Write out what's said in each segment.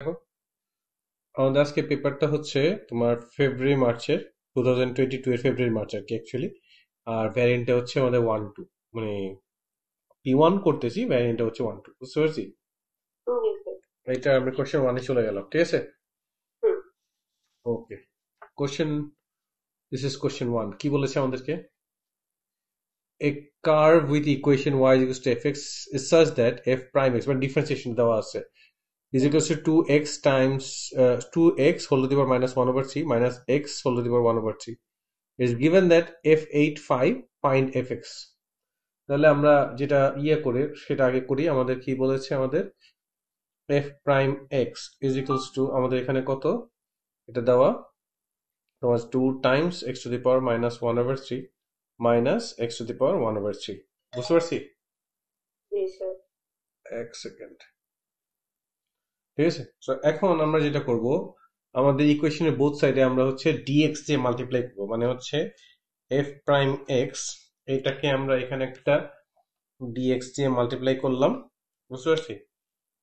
দেখো, আমাদের আজকে পেপারটা হচ্ছে তোমার ফেব্রুয়ারি মার্চের 2022 এর ফেব্রুয়ারি মার্চ আর কি অ্যাকচুয়ালি। আর ভ্যারিয়েন্টটা হচ্ছে আমাদের 1-2, মানে P1 করতেছি, ভ্যারিয়েন্টটা হচ্ছে 1-2, বুঝতে পারছি। জি, জি। এটা আমরা কোশ্চেন ওয়ানে চলে গেলাম, ঠিক আছে। Hmm, okay, question, this is question one. কি বলেছে আমাদেরকে? A curve with equation y is equals to fx is such that f prime x, মানে ডিফারেন্সিয়েশন দেওয়া আছে, is equals to 2x times 2x whole to the power minus 1 over 3 minus x whole to the power 1 over 3 is given that f8 5 find fx. তাহলে আমরা যেটা করে সেটা আগে করি। আমাদের কি বলেছে? আমাদের f prime x is equals to, আমাদের এখানে কত এটা দেওয়া, তোমার 2 times x to the power minus 1 over 3 minus x to the power 1 over 3, বুঝতে পারছি? জি স্যার। এক সেকেন্ড, ঠিক আছে। তো এখন আমরা যেটা করব, আমাদের ইকুয়েশনের বোথ সাইডে আমরা হচ্ছে dx দিয়ে মাল্টিপ্লাই করবো, মানে হচ্ছে f প্রাইম x, এটাকে আমরা এখানে একটা dx দিয়ে মাল্টিপ্লাই করলাম, বুঝতে পারছি।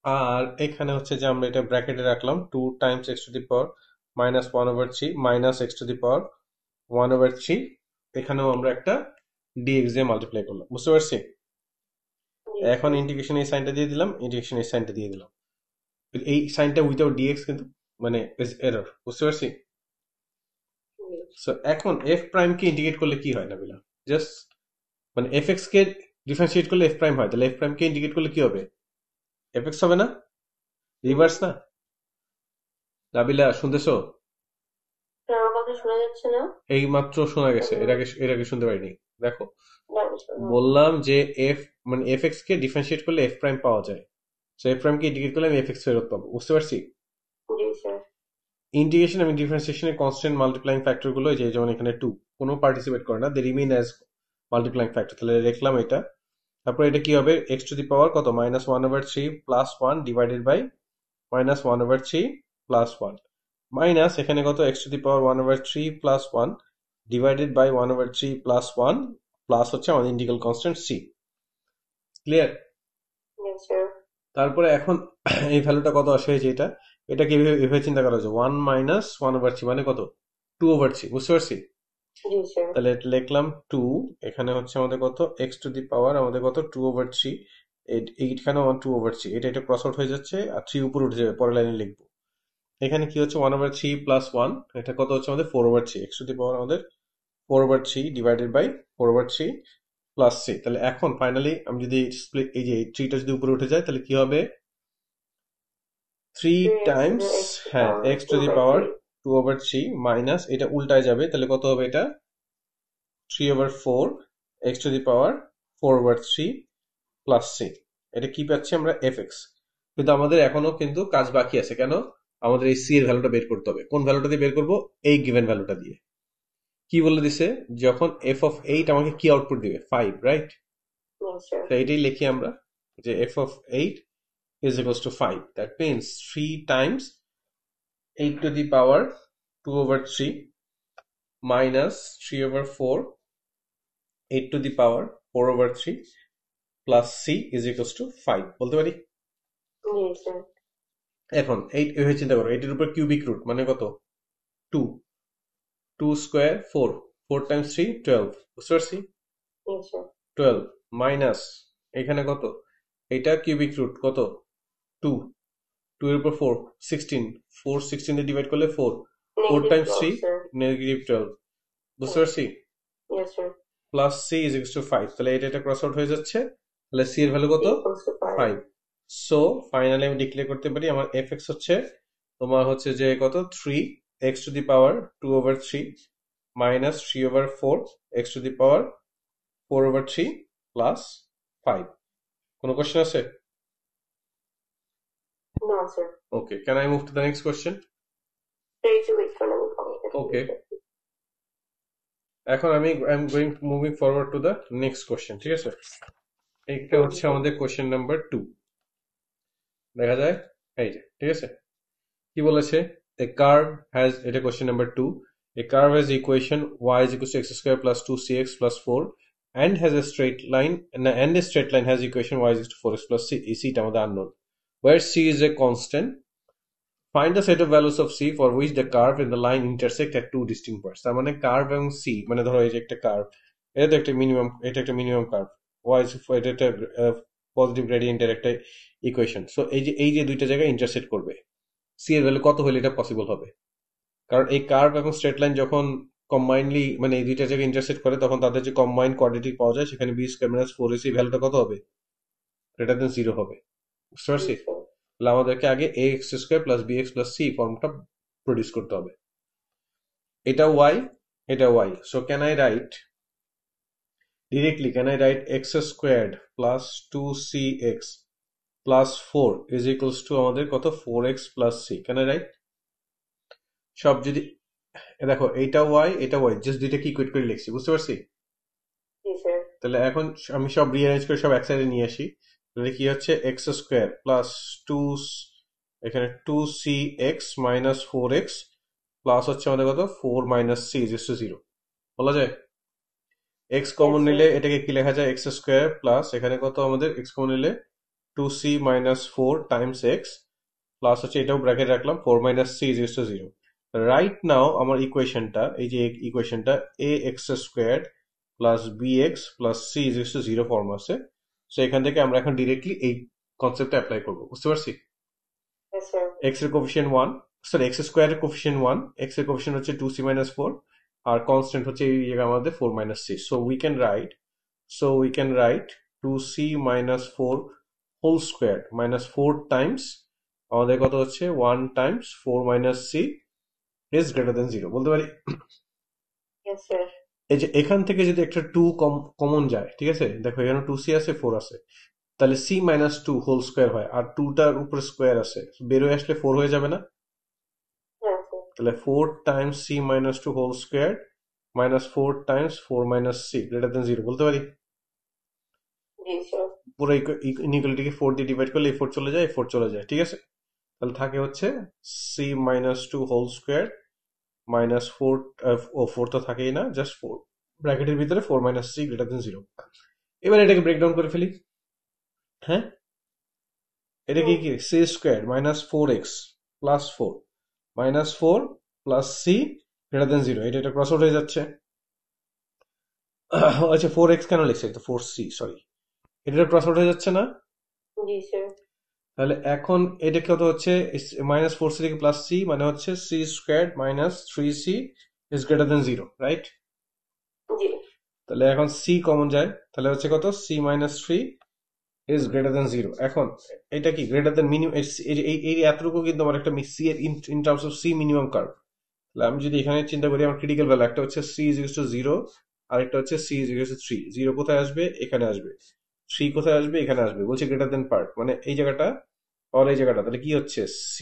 আর এখানে হচ্ছে যে আমরা এটা ব্র্যাকেটে রাখলাম 2 Times x to the power minus 1 over 3 minus x to the power 1 over 3, এখানেও আমরা একটা dx দিয়ে মাল্টিপ্লাই করলাম, বুঝতে পারছি। জি এখন স্যার। ইন্টিগ্রেশন এই সাইনটা দিয়ে দিলাম, ইন্টিগ্রেশন এই সাইনটা দিয়ে দিলাম। এই সাইনটা উইথাউট ডিএক্স কিন্তু মানে ইজ এরর, বুঝতে পারছি। জি। সো এখন এফ প্রাইম কে ইন্টিগ্রেট করলে কি হয় নাবিলা? জাস্ট মানে এফ এক্স কে ডিফারেন্সিয়েট করলে এফ প্রাইম হয়, তাহলে এফ প্রাইম কে ইন্টিগ্রেট করলে কি হবে? এফ এক্স হবে না? হুম। রিভার্স না? নাবিলা শুনতেছো? স্যার আমার কথা শোনা যাচ্ছে না? এই মাত্র শোনা গেছে, উম, এর আগে শুনতে পারিনি। দেখো, না, স্যার, হুম। বললাম যে এফ মানে এফ এক্স কে ডিফারেন্সিয়েট করলে এফ প্রাইম পাওয়া যায়, সো এফ প্রাইম কে ইন্টিগ্রেট করলে আমি এফ এক্স ফেরত পাবো, বুঝতে পারছি। জি স্যার। ইন্টিগ্রেশন এবং ডিফারেন্সিয়েশনের কনস্ট্যান্ট মাল্টিপ্লাইং ফ্যাক্টর গুলো, যে যেমন এখানে 2 কোনো পার্টিসিপেট করে না, they remain as multiplying factor, তাহলে লিখলাম এটা। তারপর এটা কি হবে? এক্স টু দি পাওয়ার কত, minus 1 over 3 plus 1 divided by minus 1 over 3 plus 1 minus এখানে কত, x to the power 1 over 3 plus 1 divided by 1 over 3 plus 1 plus হচ্ছে আমাদের ইন্টিগ্রাল কনস্ট্যান্ট সি। ক্লিয়ার? জি স্যার। তারপরে এখন এই ভ্যালুটা কত আসে, যে এটা, এটাকে এভাবে চিন্তা করা যায়, 1 মাইনাস 1 ওভার 3 মানে কত, 2 ওভার 3, বুঝতে পারছি। জি স্যার। তাহলে এটা লিখলাম 2, এখানে হচ্ছে আমাদের কত, এক্স টু দি পাওয়ার আমাদের কত, 2 ওভার 3, এইখানে 2 ওভার 3, এটা এটা ক্রস আউট হয়ে যাচ্ছে আর 3 উপরে উঠে যাবে, পরের লাইনে লিখবো। এখানে কি হচ্ছে, 1 ওভার 3 প্লাস 1, এটা কত হচ্ছে আমাদের 4 over 3, x to the power আমাদের 4 over 3 divided by 4 over 3 plus 3। তাহলে এখন ফাইনালি আমি যদি স্প্লিট, এই যে 3টা যদি উপরে উঠে যায় তাহলে কি হবে, 3 3 x to times, the x হ্যাঁ, power x to 2 the by power 3. 2 over 3 minus এটা উল্টায় যাবে, তাহলে কত হবে এটা, 3 over 4 x to the power 4 over 3 plus C. এটা কি পাচ্ছি আমরা, এফ এক্স। কিন্তু আমাদের এখনো কিন্তু কাজ বাকি আছে, কেন? আমাদের এই সি এর ভ্যালুটা বের করতে হবে। কোন ভ্যালুটা দিয়ে বের করবো? এই গিভেন ভ্যালুটা দিয়ে। কি বলে দিছে, যখন এফ অফ এইট আমাকে কি আউটপুট দিবে, 5, রাইট? Yes, sir. তো এটাই লিখি আমরা, যে F of eight is equals to 5, that means 3 times 8 to the power 2 over 3 minus 3 over 4 8 to the power 4 over 3 plus C is equals to 5 বলতে পারি। Yes, sir. এখন এই এভাবে চিন্তা করো, এটির উপর কিউবিক রুট মানে কত, 2, 2 স্কোয়ার 4, 4 টাইমস 3 12, বুঝতে পারছি। Yes, sir. 12 মাইনাস এখানে কত, এটা কিউবিক রুট কত, 2, 2 এর উপর 4 16, 4 16 দিয়ে ডিভাইড করলে 4, 4 Negative টাইমস 3 12, sir. নেগেটিভ 12, বুঝতে Yes. পারছি। Yes, sir. Plus C is equal to 5, তাহলে এটা এটা ক্রস আউট হয়ে যাচ্ছে, তাহলে সি এর ভ্যালু কত, Equals to 5. 5। সো ফাইনালি আমি ডিক্লেয়ার করতে পারি আমার এফ এক্স হচ্ছে তোমার হচ্ছে যে কত, 3 x to the power 2 over 3 minus 3 over 4 x to the power 4 over 3 plus 5। কোনো কোশ্চেন আছে? No, sir. Okay, can I move to the next question? Ready to wait for another call. ওকে, এখন আমি I am going moving forward to the next question, ঠিক আছে। এইটা Okay, হচ্ছে sir. আমাদের question number 2, দেখা যায়, এই যে, ঠিক আছে। কি বলেছে, এ কার্ভ হ্যাজ, এটা question number 2, a curve has equation y is equals to x square plus 2cx plus 4 and has a straight line, and a straight line has equation y is equals to 4x plus c, এই c টা আমাদের unknown, where c is a constant Find the set of values of c for which the curve and the line intersect at two distinct points. তার মানে curve এবং c, মানে ধরো এই যে একটা কার্ভ, এটা তো একটা মিনিমাম, এটা একটা মিনিমাম কার্ভ, এটা একটা পজিটিভ গ্রেডিয়েন্টের একটা ইকুয়েশন। সো এই যে দুইটা জায়গায় ইন্টারসেক্ট করবে, c এর ভ্যালু কত হলে এটা পসিবল হবে? কারণ এই কার্ভ এবং স্ট্রেট লাইন যখন কম্বাইনলি মানে এই দুইটা জায়গায় ইন্টারসেক্ট করে, তখন তাদের যে কম্বাইন্ড কোয়াড্রেটিক পাওয়া যায়, সেখানে বি স্কয়ার মাইনাস 4ac ভ্যালুটা কত হবে? গ্রেটার দেন 0 হবে। বুঝতে পারছি? Yes, sir. তাহলে আমাদেরকে আগে ax square plus bx plus c ফর্মটা প্রডিউস করতে হবে। এটা y, এটা y, so can I right directly, can I write x squared plus 2cx plus 4 is equals to আমাদের কত? 4x plus c. Can I write? সব যদি দেখো এইটা y, এটা y, জাস্ট দুইটাকে ইকুয়েট করে লিখছি, বুঝতে পারছি? Yes, sir. তাহলে এখন আমি সব রিঅ্যারেঞ্জ করে সব এক সাইডে নিয়ে আসি। তাহলে কি হচ্ছে? x স্কয়ার প্লাস 2, এখানে 2cx মাইনাস 4x প্লাস হচ্ছে আমাদের কত? 4 minus c is equal to 0 বলা যায়। x common Yes, sir. নিলে এটাকে কি লেখা যায়? x স্কয়ার প্লাস এখানে কত আমাদের x কমন নিলে 2c minus 4 Times x plus হচ্ছে এটাও ব্র্যাকেট রাখলাম 4 minus c is equal to 0। Right now আমার ইকুয়েশনটা, এই যে ইকুয়েশনটা ax square plus bx plus c is equal to 0 form আছে। সো এখান থেকে আমরা এখন ডিরেক্টলি এই কনসেপ্টটা অ্যাপ্লাই করব, বুঝতে পারছি? Yes, sir. x এর কোফিশিয়েন্ট 1, সরি x স্কয়ার এর কোফিশিয়েন্ট 1, x এর কোফিশিয়েন্ট হচ্ছে 2c মাইনাস 4, আর কনস্ট্যান্ট হচ্ছে এই জায়গায় আমাদের 4 minus c। So we can write 2c minus 4 whole square minus 4 times আমাদের কত হচ্ছে 1 times 4 minus c is greater than 0 বলতে পারি। Yes, sir. এই যে এখান থেকে যদি একটা 2 কমন যায়, ঠিক আছে, দেখো এখানে 2c আছে 4 আছে, তাহলে c মাইনাস 2 হোল স্কয়ার হয়, আর 2টার উপরে স্কয়ার আছে, বেরোয় আসলে 4 হয়ে যাবে না? Yes, sir. তাহলে 4 times c minus 2 whole square minus 4 times 4 minus c greater than 0 বলতে পারি। Yes, sir. পুরো ইনইকুয়ালিটিকে 4 দিয়ে ডিভাইড করলে এই 4 চলে যায়, এই 4 চলে যায়, ঠিক আছে। তাহলে থাকে হচ্ছে c minus 2 whole square minus 4, ও 4 তো থাকেই না, জাস্ট 4 ব্র্যাকেটের ভিতরে 4 মাইনাস c গ্রেটার দেন 0। এবার এটাকে ব্রেকডাউন করে ফেলি। হ্যাঁ, এটা কি কি? c square minus 4x plus 4 minus 4 plus c greater than 0, এটা ক্রস আউট হয়ে যাচ্ছে। আচ্ছা 4x কেন লিখছে? তো 4c, সরি, এটা ক্রস আউট হয়ে যাচ্ছে না? Yes, sir. তাহলে এখন এটা কত হচ্ছে? মাইনাস 4c থেকে প্লাস c, মানে হচ্ছে c square minus 3c is greater than 0, right? Yes. তাহলে এখন c কমন যায়, তাহলে হচ্ছে কত? c minus 3 is greater than 0। এখন এটা কি গ্রেটার দেন মিনিমাম? এই এতটুকু কিন্তু আমার একটা c এর in terms of c minimum curve. তাহলে আমি যদি এখানে চিন্তা করি, আমার ক্রিটিক্যাল ভ্যালু একটা হচ্ছে c ইজ ইকুয়াল টু 0, আর একটা হচ্ছে c ইজ ইকুয়াল টু 3। 0 কোথায় আসবে? এখানে আসবে। 3 কোথায় আসবে? এখানে আসবে। বলছে গ্রেটার দেন পার্ট, মানে এই জায়গাটা আর এই জায়গাটা। তাহলে কি হচ্ছে? c,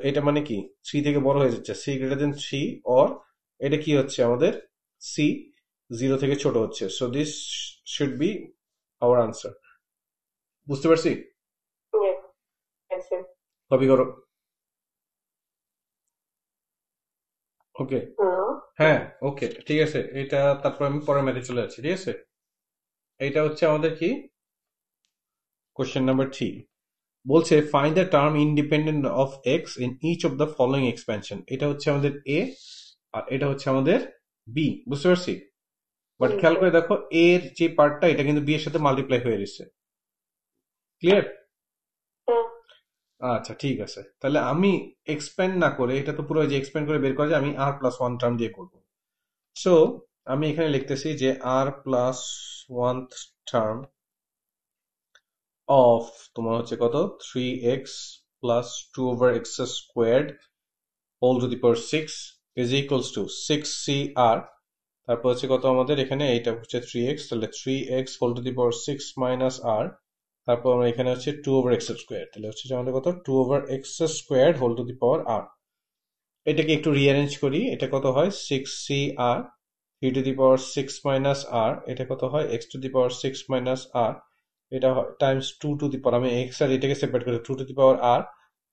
এটা মানে কি 3 থেকে বড় হয়ে যাচ্ছে, c গ্রেটার দেন 3, অর এটা কি হচ্ছে আমাদের? c 0 থেকে ছোট হচ্ছে। So this should be hour answer. বুঝতে পারছি? Yes. Yes, sir. কপি করো। ওকে, No. হ্যাঁ ওকে, ঠিক আছে। এটা তারপর আমি পরের ম্যাথে চলে যাচ্ছি, ঠিক আছে। এইটা হচ্ছে আমাদের কি কোশ্চেন নাম্বার 3। বলছে find the term independent of x in each of the following expansion. এটা হচ্ছে আমাদের এ, আর এটা হচ্ছে আমাদের বি, বুঝতে পারছি? বাট Yes, খেয়াল sir. করে দেখো, এর যে পার্টটা এটা কিন্তু বি এর সাথে মাল্টিপ্লাই হয়ে গেছে। ক্লিয়ার? Hmm. আচ্ছা ঠিক আছে, তাহলে আমি এক্সপ্যান্ড না করে, এটা তো পুরো যে এক্সপ্যান্ড করে বের করা যায়, আমি আর প্লাস 1 টার্ম দিয়ে করব। সো আমি এখানে লিখতেছি যে আর প্লাস 1 টার্ম অফ তোমার হচ্ছে কত? 3x plus 2 over x squared whole to the power 6 is equals to 6cr। তারপর হচ্ছে কত আমাদের এখানে? এইটা হচ্ছে 3x, তাহলে 3x whole to the power 6 minus r। তারপর আমরা এখানে হচ্ছে 2 ওভার এক্স স্কোয়ার, তাহলে হচ্ছে আমাদের কত? 2 over x square whole to the power r। এটাকে একটু রিঅ্যারেঞ্জ করি, এটা কত হয়? 6cr 3 two the power 6 minus r, এটা কত হয়? x to the power 6 minus r, এটা হয় টাইমস 2 টু দি পাওয়ার, আমি এক্স আর এটাকে সেপারেট করি, 2 টু দি পাওয়ার r।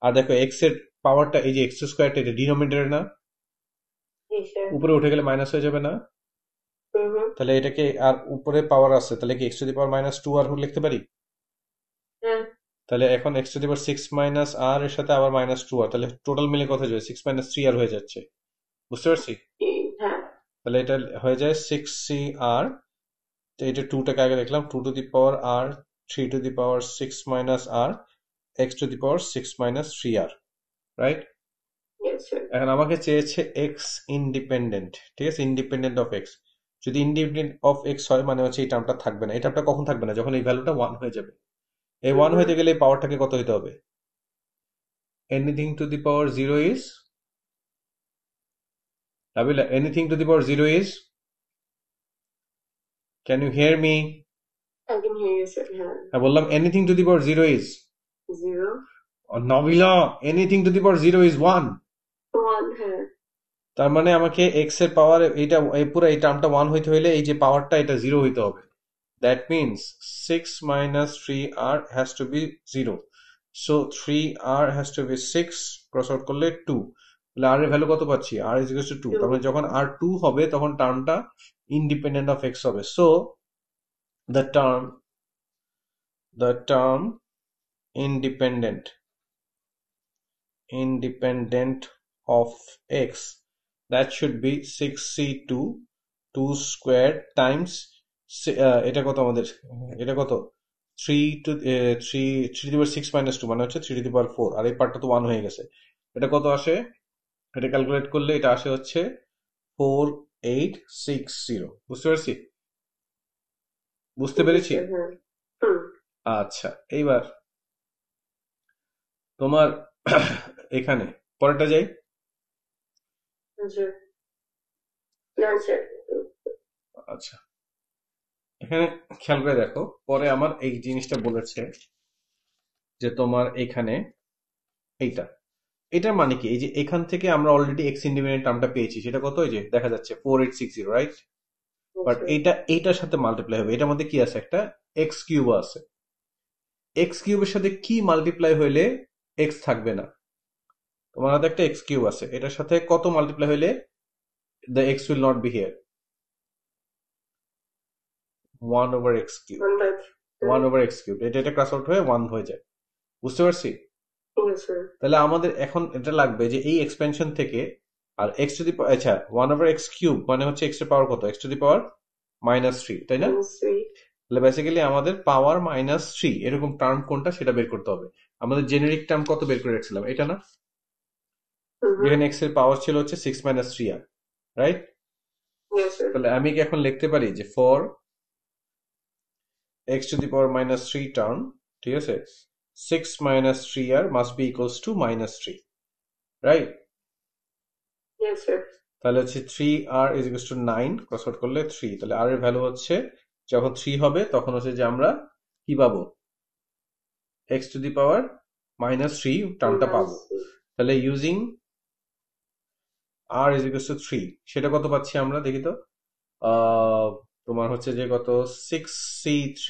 আর দেখো এক্স এর পাওয়ারটা, এই যে এক্স স্কোয়ারটা, এটা ডিনোমিনেটরে না, Yes, sir. উপরে উঠে গেলে মাইনাস হয়ে যাবে না? Mm-hmm. তাহলে এটাকে, আর উপরে পাওয়ার আছে, তাহলে কি x to the power minus 2 r লিখতে পারি? Hmm. তাহলে এখন x to the power 6 minus r এর সাথে আবার মাইনাস 2r, তাহলে টোটাল মিলে কত হয়ে যাবে? 6 মাইনাস 3r হয়ে যাচ্ছে, বুঝতে পারছি? হ্যাঁ তাহলে এটা হয়ে যায় 6cr, তো এটা 2টাকে আগে লিখলাম, 2 two the power r, 3 two the power 6 minus r, x to the power 6 minus 3r, right? yes sir এখন আমাকে চেয়েছে x ইন্ডিপেন্ডেন্ট, ঠিক আছে, ইন্ডিপেন্ডেন্ট অফ x। যদি ইন্ডিপেন্ডেন্ট অফ x হয় মানে হচ্ছে এই টার্মটা থাকবে না। এই টার্মটা কখন থাকবে না? যখন এই ভ্যালুটা 1 হয়ে যাবে। এই 1 হইতে গেলে এই পাওয়ারটাকে কত হইতে হবে? Anything to the power 0 is, Nabila, anything to the power 0 is, can you hear me? I can hear you sir হ্যাঁ বললাম anything to the power 0 is, 0 Nabila, anything to the power 0 is 1। 1 হ্যাঁ তার মানে আমাকে x এর পাওয়ার এটা পুরো এই টার্মটা 1 হইতে হইলে এই যে পাওয়ারটা এটা 0 হইতে হবে। That means 6 minus 3r has to be 0, so 3r has to be 6, cross out করলে 2, তাহলে r এর ভ্যালু কত পাচ্ছি? r is equal to 2। তার মানে যখন r 2 হবে তখন টার্মটা ইন্ডিপেন্ডেন্ট অফ x হবে। So the term independent of x, that should be 6c2 2 squared times এটা কত আমাদের, এটা কত 3 to 3 to the power 6 minus 2 মানে হচ্ছে 3 to the power 4, আর এই পার্টটা তো 1 হয়ে গেছে। এটা কত আসে? এটা ক্যালকুলেট করলে এটা আসে হচ্ছে 4860, বুঝতে পারছি? বুঝতে পেরেছি? হ্যাঁ হুম আচ্ছা, এইবার তোমার এখানে পরেরটা যাই। sir না sir আচ্ছা, এখানে খেয়াল করে দেখো, পরে আমার এই জিনিসটা বলেছে যে তোমার এখানে এইটা, এটার মানে কি? এই যে এখান থেকে আমরা অলরেডি এক্স ইন্ডিপেন্ডেন্ট টার্মটা পেয়েছি, সেটা কত? এই যে দেখা যাচ্ছে 4860, রাইট? বাট এইটার সাথে মাল্টিপ্লাই হবে, এটার মধ্যে কি আছে? একটা এক্স কিউব আছে। এক্স কিউবের সাথে কি মাল্টিপ্লাই হইলে এক্স থাকবে না? তোমার হাতে একটা এক্স কিউব আছে, এটার সাথে কত মাল্টিপ্লাই হইলে the x will not be here? 1 over x cube, 1 over x cube, এটা ক্রস আউট হয়ে 1 হয়ে যায়, বুঝতে পারছি? yes sir তাহলে আমাদের এখন এটা লাগবে যে এই এক্সপেনশন থেকে, আর এক্স টু দি, আচ্ছা 1 over x কিউব মানে হচ্ছে এক্স এর পাওয়ার কত? এক্স টু দি পাওয়ার -3, তাই না? তাহলে বেসিক্যালি আমাদের পাওয়ার -3 এরকম টার্ম কোনটা সেটা বের করতে হবে। আমাদের জেনারিক টার্ম কত বের করে রাখছিলাম? এটা না, যেখানে এক্স এর পাওয়ার ছিল হচ্ছে 6 - 3r, রাইট? yes sir তাহলে আমি কি এখন লিখতে পারি যে for x to the power -3 term, ঠিক আছে, 6 - 3r must be equals to -3, right? yes sir তাহলে হচ্ছে 3r is equals to 9, cross out করলে 3, তাহলে r এর ভ্যালু হচ্ছে যখন 3 হবে তখন হচ্ছে যে আমরা কি পাবো? x to the power -3 টার্মটা পাবো। তাহলে using r is equals to 3, সেটা কত পাচ্ছি আমরা দেখি তো? তোমার হচ্ছে যে কত 6c3,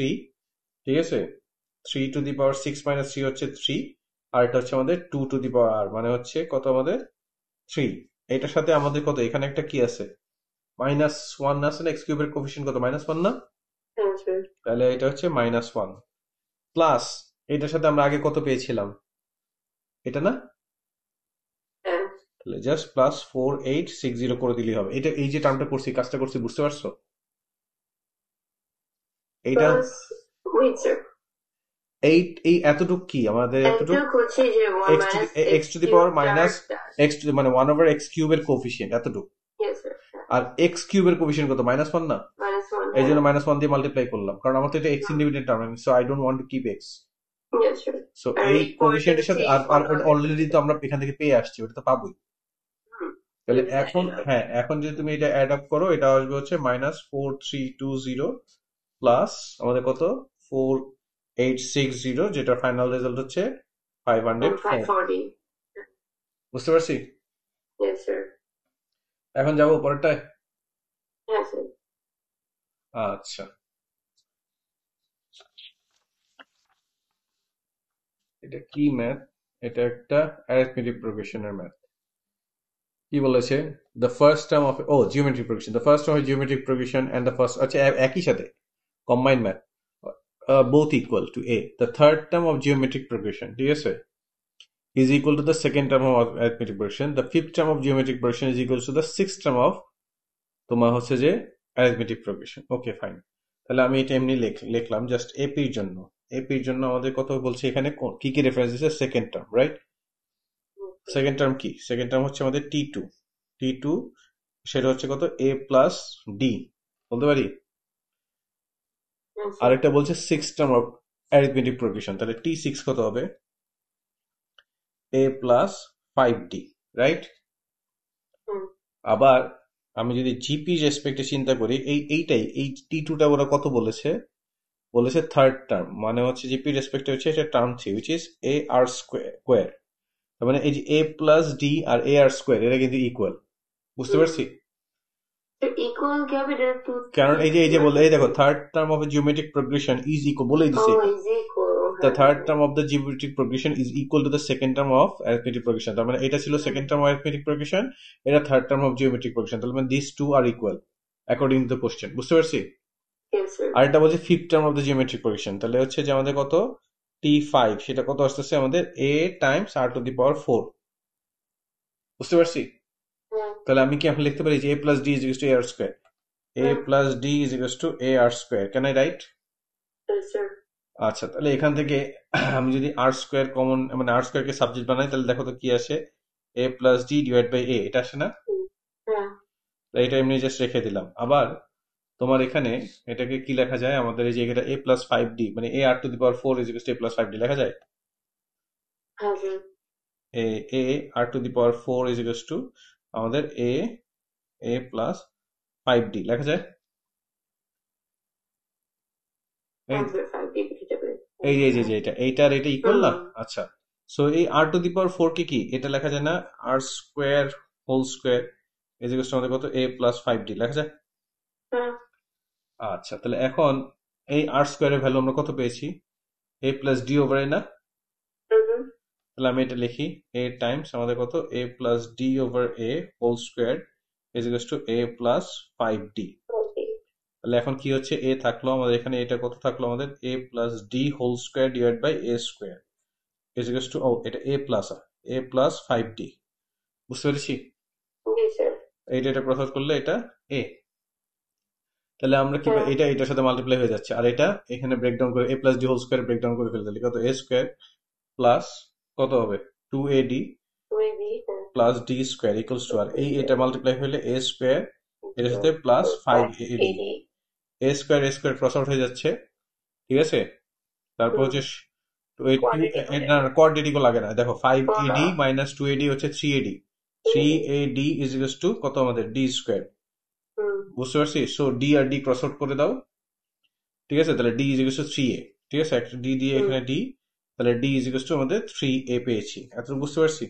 ঠিক আছে, 3 to the power 6 - 3 হচ্ছে 3, আর এটা হচ্ছে আমাদের 2 to the power r মানে হচ্ছে কত আমাদের 3। এটার সাথে আমাদের কত এখানে একটা কি আছে? -1 আছে না? এক্স কিউবের কোফিশিয়েন্ট কত? -1 না? হ্যাঁ sir তাহলে এটা হচ্ছে -1 প্লাস এটার সাথে আমরা আগে কত পেয়েছিলাম? এটা না? হ্যাঁ তাহলে জাস্ট প্লাস 4860 করে দিলেই হবে। এটা এই যে টার্মটা করছি, কাজটা করছি, বুঝতে পারছো? এইটা plus wait sir এই এতটুক কি আমাদের? এতটুক এতটুকু হচ্ছে যে 1 minus x to the power minus x x to the মানে 1 over x কিউবের কোফিশিয়েন্ট এতটুক, yes sir আর x কিউবের কোফিশিয়েন্ট কত? -1 না? -1 এই জন্য -1 দিয়ে মাল্টিপ্লাই করলাম, কারণ আমার তো এটা x independent term, so I don't want to keep x। yes sir so আর এই এই কোফিশিয়েন্টের সাথে আর পরেরটা অলরেডি তো আমরা এখান থেকে পেয়ে আসছি, ওটা তো পাবোই। তাহলে এখন হ্যাঁ, এখন যদি তুমি এটা অ্যাড আপ করো, এটা আসবে হচ্ছে -4320 প্লাস আমাদের কত 4860, যেটা ফাইনাল রেজাল্ট হচ্ছে 504, 540 বুঝতে পারছি? yes sir এখন যাবো পরেরটায়। হ্যাঁ sir আচ্ছা, এটা কি ম্যাথ? এটা একটা অ্যারিথমেটিক প্রোগ্রেশনের ম্যাথ। কি বলেছে? The first term of geometric progression, the first term of geometric progression and the first, আচ্ছা একই সাথে combined math. both equal to a. The third term of geometric progression, ঠিক আছে, is equal to the second term of arithmetic progression. The fifth term of geometric progression is equal to the sixth term of তোমার হচ্ছে যে arithmetic progression. Okay, fine. তাহলে আমি এটা এমনি লিখলাম জাস্ট এপির জন্য। এপির জন্য আমাদের কত বলছে এখানে, কি কি রেফারেন্স দিচ্ছে? Second term, right? Second term কি? সেকেন্ড টার্ম হচ্ছে আমাদের T2, T2 সেটা হচ্ছে কত? a প্লাস ডি, বলতে পারি। Yes, sir. আরেকটা বলছে six term of arithmetic progression, তাহলে T6 কত হবে? a plus 5d, right? Hmm. আবার আমি যদি জিপি রেসপেক্টে চিন্তা করি, এইটাই এই T2টা ওরা কত বলেছে? বলেছে থার্ড টার্ম, মানে হচ্ছে জিপি রেসপেক্টে হচ্ছে এটা term 3 which is a r square. তার মানে এই যে a প্লাস ডি আর a r স্কোয়ার এটা কিন্তু ইকুয়াল, বুঝতে পারছি? So equal क्या भी डर टू কারণ এই যে বললে, এই দেখো third term of geometric progression is equal, বলেই দিছে oh এটা। is equal The third term of the geometric progression is equal to the second term of arithmetic progression. তার মানে এটা ছিল second term of arithmetic progression, এটা third term of geometric progression. তাহলে মানে these two are equal according to the question. বুঝতে পারছি? yes sir আর এটা বলছে fifth term of the geometric progression. তাহলে হচ্ছে যে আমাদের কত T5, সেটা কত আসতেছে আমাদের a times r to the power 4. বুঝতে পারছি? yeah তাহলে আমি কি এখন লিখতে পারি যে a plus d is equal to ar square? a plus d is equal to ar square. Can I write? yes sir আচ্ছা, তাহলে এখান থেকে আমি যদি আর স্কোয়ার কমন, মানে আর স্কোয়ারকে সাবজেক্ট বানাই, তাহলে দেখো তো কি আসে? এ প্লাস ডি ডিভাইড বাই এ, এটা আসে না? yeah এটা এমনি জাস্ট রেখে দিলাম। আবার তোমার এখানে এটাকে কি লেখা যায়? আমাদের এই যে এটা এ প্লাস 5d, মানে a r to the power 4 is equal to a plus 5d লেখা যায়। हाँ sir a r to the power 4 is equal to আমাদের এ প্লাস 5d লেখা যায়। हाँ sir 5 repeatable এই যে এইটার এটা ইকুয়াল না? আচ্ছা, সো এই আর টু দি পাওয়ার 4 কে কি এটা লেখা যায় না? R square whole square is equal to আমাদের কত? এ প্লাস 5d লেখা যায়। हाँ আচ্ছা, তাহলে এখন এই আর স্কোয়ারের ভ্যালু আমরা কত পেয়েছি? A plus d over a না? তাহলে আমি এটা লিখি, এ টাইমস আমাদের কত? A plus d over a whole square is equal to a plus 5d। okay তাহলে এখন কি হচ্ছে? এ থাকলো আমাদের এখানে, এটা কত থাকলো আমাদের? A plus d whole square divide by a square is equal to, এটা এ প্লাস 5d। বুঝতে পেরেছি? yes sir এটা প্রসেস করলে এটা এ। তাহলে আমরা কি হ্যাঁ। এটার সাথে মাল্টিপ্লাই হয়ে যাচ্ছে, আর এটা এখানে ব্রেকডাউন করে a plus d whole square breakdown করে ফেলতে কত? এ স্কোয়ার প্লাস কত হবে? 2ad maybe plus d square equals to, আর এটা মাল্টিপ্লাই হলে এ স্কোয়ার, এটার সাথে plus 5ad, a square cross out হয়ে যাচ্ছে, ঠিক আছে? তারপর হচ্ছে কোয়াড্রেটিকও লাগে না, দেখো 5ad মাইনাস 2ad হচ্ছে 3ad, 3ad is equals two কত আমাদের? D square. বুঝতে পারছি? সো ডি আর ডি ক্রস আউট করে দাও, ঠিক আছে? তাহলে D is equals two 3a, ঠিক আছে? একটা ডি দিয়ে এখানে ডি, তাহলে ডি ইজ ইকুয়ালস টু আমাদের 3a পেয়েছি। এতটুকু বুঝতে পারছি?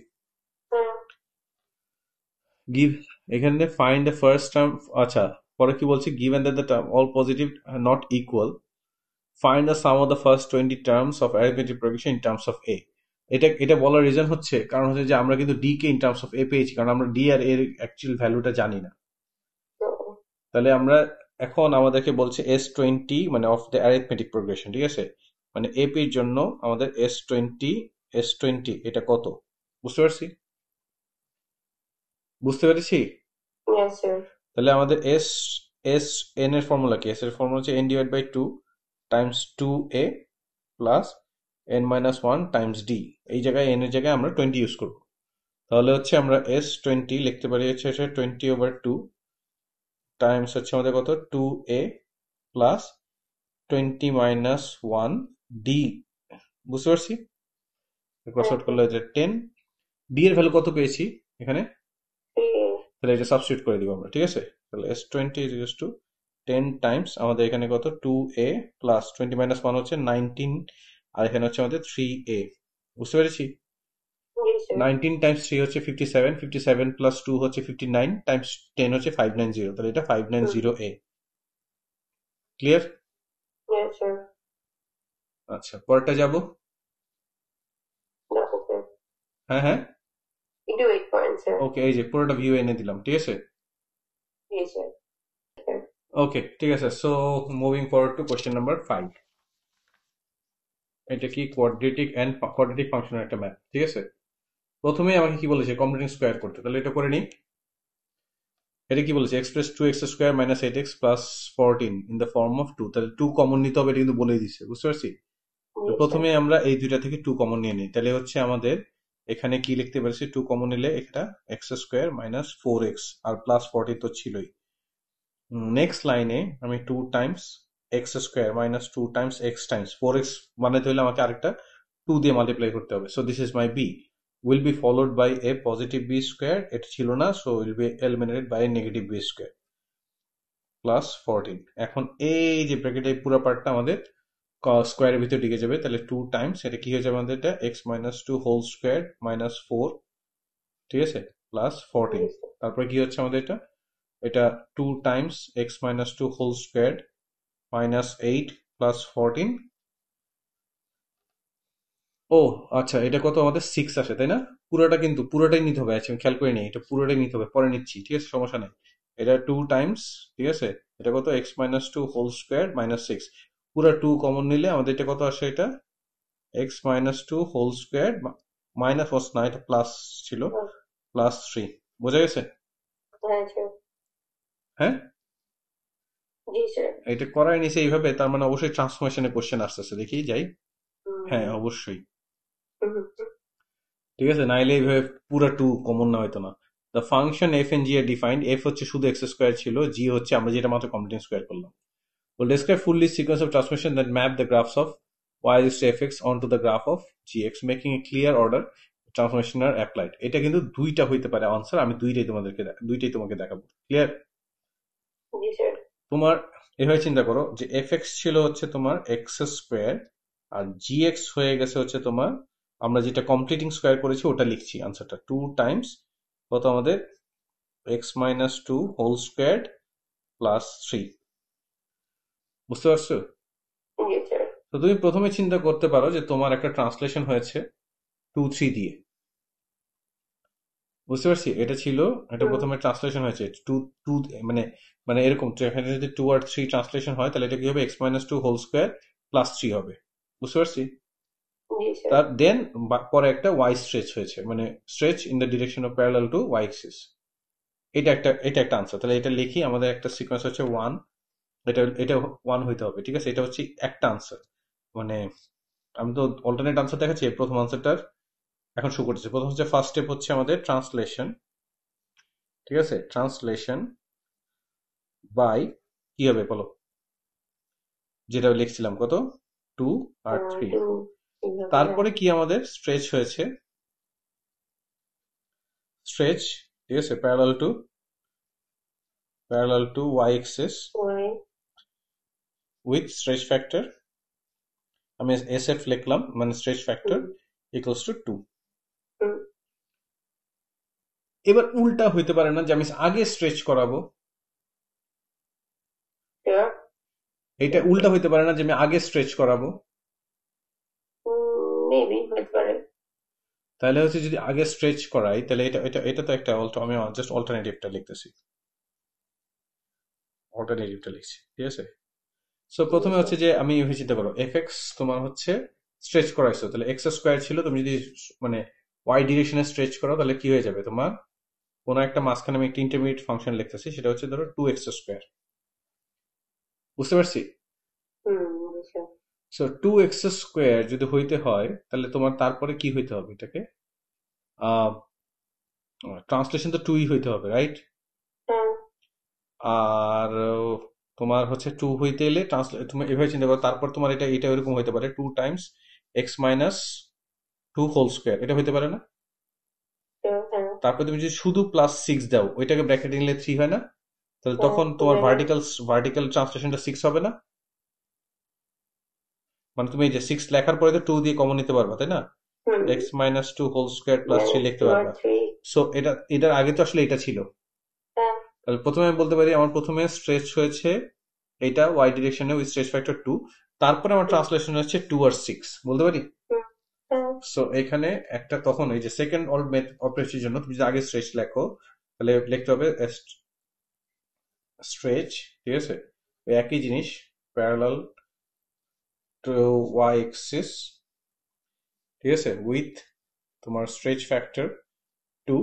গিভ, এখানে ফাইন্ড দ্য ফার্স্ট টার্ম। আচ্ছা, পরে কি বলছি? Given that the term all positive not equal, find the sum of the first 20 terms of arithmetic progression in terms of a. এটা বলার রিজন হচ্ছে, কারণ হচ্ছে যে আমরা কিন্তু ডি কে ইন টার্মস অফ এ পেয়েছি, কারণ আমরা ডি আর এর অ্যাকচুয়াল ভ্যালুটা জানি না। তাহলে আমরা এখন আমাদেরকে বলছে S20 মানে অফ দ্য অ্যারিথমেটিক প্রোগ্রেশন, ঠিক আছে? মানে এপির জন্য আমাদের S20 এটা কত? বুঝতে পারছি? বুঝতে পেরেছি? yes sir তাহলে আমাদের এস এন এর ফর্মুলা কি? এস এর ফর্মুলা হচ্ছে n divide by 2 times 2a plus n minus 1 times d। এই জায়গায় n এর জায়গায় আমরা 20 ইউজ করব। তাহলে হচ্ছে আমরা S20 লিখতে পারি হচ্ছে 20 ওভার 2 টাইমস হচ্ছে আমাদের কত? 2a plus 20 minus 1d। বুঝতে পারছি? ক্রস আউট করলে হচ্ছে 10। d এর ভ্যালু কত পেয়েছি এখানে? তাহলে এটা সাবস্টিটিউট করে দিব আমরা, ঠিক আছে? তাহলে S20 is equal two 10 Times আমাদের এখানে কত? 2a প্লাস 20 মাইনাস 1 হচ্ছে 19, আর এখানে হচ্ছে আমাদের 3a। বুঝতে পেরেছি? 19 টাইমস 3 হচ্ছে 57, 57 প্লাস 2 হচ্ছে 59 টাইমস 10 হচ্ছে 590, তাহলে এটা 590a। ক্লিয়ার? yes sir আচ্ছা, পরেরটা যাব। okay হ্যাঁ into 8 points sir ওকে, এই যে পুরোটা ভিউ এনে দিলাম, ঠিক আছে? yes sir ওকে, ঠিক আছে। So moving forward to question number 5। এটা কি কোয়াড্রেটিক ফাংশনের একটা ম্যাপ, ঠিক আছে। প্রথমে আমাকে কি বলেছে, কমপ্লিটিং স্কোয়ার করতে, তাহলে এটা করে নিই। এটা কি বলেছে, express 2x² - 8x + 14 in the form of 2, তাহলে 2 কমন নিতে হবে, এটা কিন্তু বলেই দিচ্ছে, বুঝতে পারছি। তো Yes, প্রথমে sir. আমরা এই দুইটা থেকে 2 কমন নিয়ে নিই, তাহলে হচ্ছে আমাদের এখানে কি লিখতে পারছি, 2 কমন নিলে এটা x² - 4x আর +14 তো ছিলই। নেক্সট লাইনে আমি 2 Times x² - 2 Times x Times 4x বানাতে হলে আমাকে আরেকটা 2 দিয়ে মাল্টিপ্লাই করতে হবে। So this is my b, will be followed by a positive b², এটা ছিল না, so will be eliminated by a negative b² +14। এখন এই যে ব্র্যাকেটের পুরো পার্টটা আমাদের স্কোয়ারের ভিতরে ঢুকে যাবে, তাহলে 2 টাইমস এটা কি হয়ে যাবে আমাদের, এটা x - 2 হোল স্কোয়ার - 4, ঠিক আছে, +14। Yes, sir. তারপরে কি হচ্ছে আমাদের, এটা এটা 2 টাইমস x - 2 হোল স্কোয়ার -8 +14। ও আচ্ছা, এটা কত আমাদের 6 আসে, তাই না? পুরোটাই নিতে হবে, আচ্ছা আমি খেয়াল করে নিই, এটা পুরোটাই নিতে হবে, পরে নিচ্ছি, ঠিক আছে, সমস্যা নেই। এটা 2 টাইমস, ঠিক আছে, এটা কত x - 2 হোল স্কোয়ার -6, পুরো 2 কমন নিলে আমাদের এটা কত আসে, এটা x - 2 হোল স্কোয়ার, মাইনাস ওয়াস না, এটা প্লাস ছিল, Oh, +3। বোঝা গেছে? yes, sir. হ্যাঁ, Yes, sir. এটা করাই নিছে এইভাবে, তার মানে অবশ্যই ট্রান্সফরমেশনের কোশ্চেন আসতেছে, দেখি যাই। হ্যাঁ Mm. অবশ্যই, Mhm. ঠিক আছে, নাইলে এইভাবে পুরো 2 কমন না হইতো না। The function f and g are defined, f হচ্ছে শুধু x² ছিল, জি হচ্ছে আমরা যেটা মাত্র কমপ্লিটিং স্কোয়ার করলাম। will describe fully sequence of transformation that map the graphs of y is to fx onto the graph of gx, making a clear order transformation are applied। এটা কিন্তু দুইটা হইতে পারে আনসার, আমি দুইটাই তোমাকে দেখাবো, ক্লিয়ার। Yes, sir. তোমার এভাবে চিন্তা করো যে fx ছিল হচ্ছে তোমার x² আর gx হয়ে গেছে হচ্ছে তোমার, আমরা যেটা কমপ্লিটিং স্কোয়ার করেছি ওটা লিখছি আনসারটা, 2 টাইমস কত আমাদের x - 2 হোল স্কোয়ার +3, বুঝতে পারছো? Yes, sir. তো তুমি প্রথমে চিন্তা করতে পারো যে তোমার একটা ট্রান্সলেশন হয়েছে 2 3 দিয়ে, বুঝতে পারছি, এটা ছিল, এটা Mm. প্রথমে ট্রান্সলেশন হয়েছে 2 2, মানে মানে এরকম, তো এখানে যদি 2 আর 3 ট্রান্সলেশন হয় তাহলে এটা কি হবে, x - 2 হোল স্কোয়ার +3 হবে, বুঝতে পারছি। Yes, sir. তার দেন পরে একটা y স্ট্রেচ হয়েছে, মানে stretch in the direction of parallel to y Axis. এটা একটা আনসার, তাহলে এটা লিখি, আমাদের একটা সিকোয়েন্স হচ্ছে 1, এটা 1 হইতে হবে, ঠিক আছে, এটা হচ্ছে একটা আনসার, মানে আমি তো অল্টারনেট আনসার দেখাচ্ছি, প্রথম আনসারটার এখন শুরু করতেছি। প্রথম হচ্ছে ফার্স্ট স্টেপ হচ্ছে আমাদের ট্রান্সলেশন, ঠিক আছে, ট্রান্সলেশন বাই কি হবে বলো, যেটা লিখছিলাম কত 2 আর 3। Two. Yeah. তারপরে কি আমাদের স্ট্রেচ হয়েছে, স্ট্রেচ, ঠিক আছে, parallel to y Axis Why? With stretch factor, আমি SF লিখলাম, মানে stretch factor Mm. Equals to 2। Mm. এবার উল্টা হইতে পারে না যে আমি আগে স্ট্রেচ করাবো, Yeah. এটা উল্টা হইতে পারে না যে আমি আগে স্ট্রেচ করাবো, Maybe, but for তাহলে হচ্ছে যদি আগে স্ট্রেচ করাই তাহলে এটা তো একটা আমি জাস্ট অল্টারনেটিভটা লিখতেছি, ঠিক আছে। সো প্রথমে yes, হচ্ছে sir. যে আমি এভাবে চিন্তা করো, fx তোমার হচ্ছে স্ট্রেচ করাইছো, তাহলে x² ছিল, তুমি যদি মানে y ডিরেকশনে স্ট্রেচ করো তাহলে কি হয়ে যাবে তোমার, কোনো একটা মাঝখানে আমি একটা ইন্টারমিডিয়েট ফাংশন লিখতেছি, সেটা হচ্ছে ধরো 2x², বুঝতে পারছি। Yes, sir. সো 2x² যদি হইতে হয় তাহলে তোমার তারপরে কি হইতে হবে, এটাকে ট্রান্সলেশন তো 2ই হইতে হবে, রাইট। Uh, আর তোমার হচ্ছে 2 হইতে এলে তুমি এভাবে চিন্তা করো, তারপর তোমার এটা এরকম হইতে পারে 2 টাইমস x - 2 হোল স্কোয়ার, এটা হইতে পারে না। তারপর তুমি যদি শুধু +6 দাও, ওইটাকে ব্র্যাকেটে নিলে 3 হয় না, তাহলে তখন তোমার ভার্টিক্যাল ট্রান্সলেশনটা 6 হবে না, মানে তুমি এই যে 6 লেখার পরে তো 2 দিয়ে কমন নিতে পারবা, তাই না, x - 2 হোল স্কোয়ার +3 লিখতে 2 or পারবা। 3. সো এটার আগে তো আসলে এটা ছিল, তাহলে প্রথমে আমি বলতে পারি আমার প্রথমে স্ট্রেচ হয়েছে এটা y ডিরেকশনে উইথ স্ট্রেচ ফ্যাক্টর 2, তারপরে আমার ট্রান্সলেশন হচ্ছে 2 আর 6, বলতে পারি। সো এখানে একটা তখন এই যে সেকেন্ড অপারেশনের জন্য তুমি যদি আগে স্ট্রেচ লেখো তাহলে লিখতে হবে স্ট্রেচ, ঠিক আছে, ওই একই জিনিস প্যারালাল টু ওয়াই এক্সিস, ঠিক আছে, উইথ তোমার স্ট্রেচ ফ্যাক্টর 2,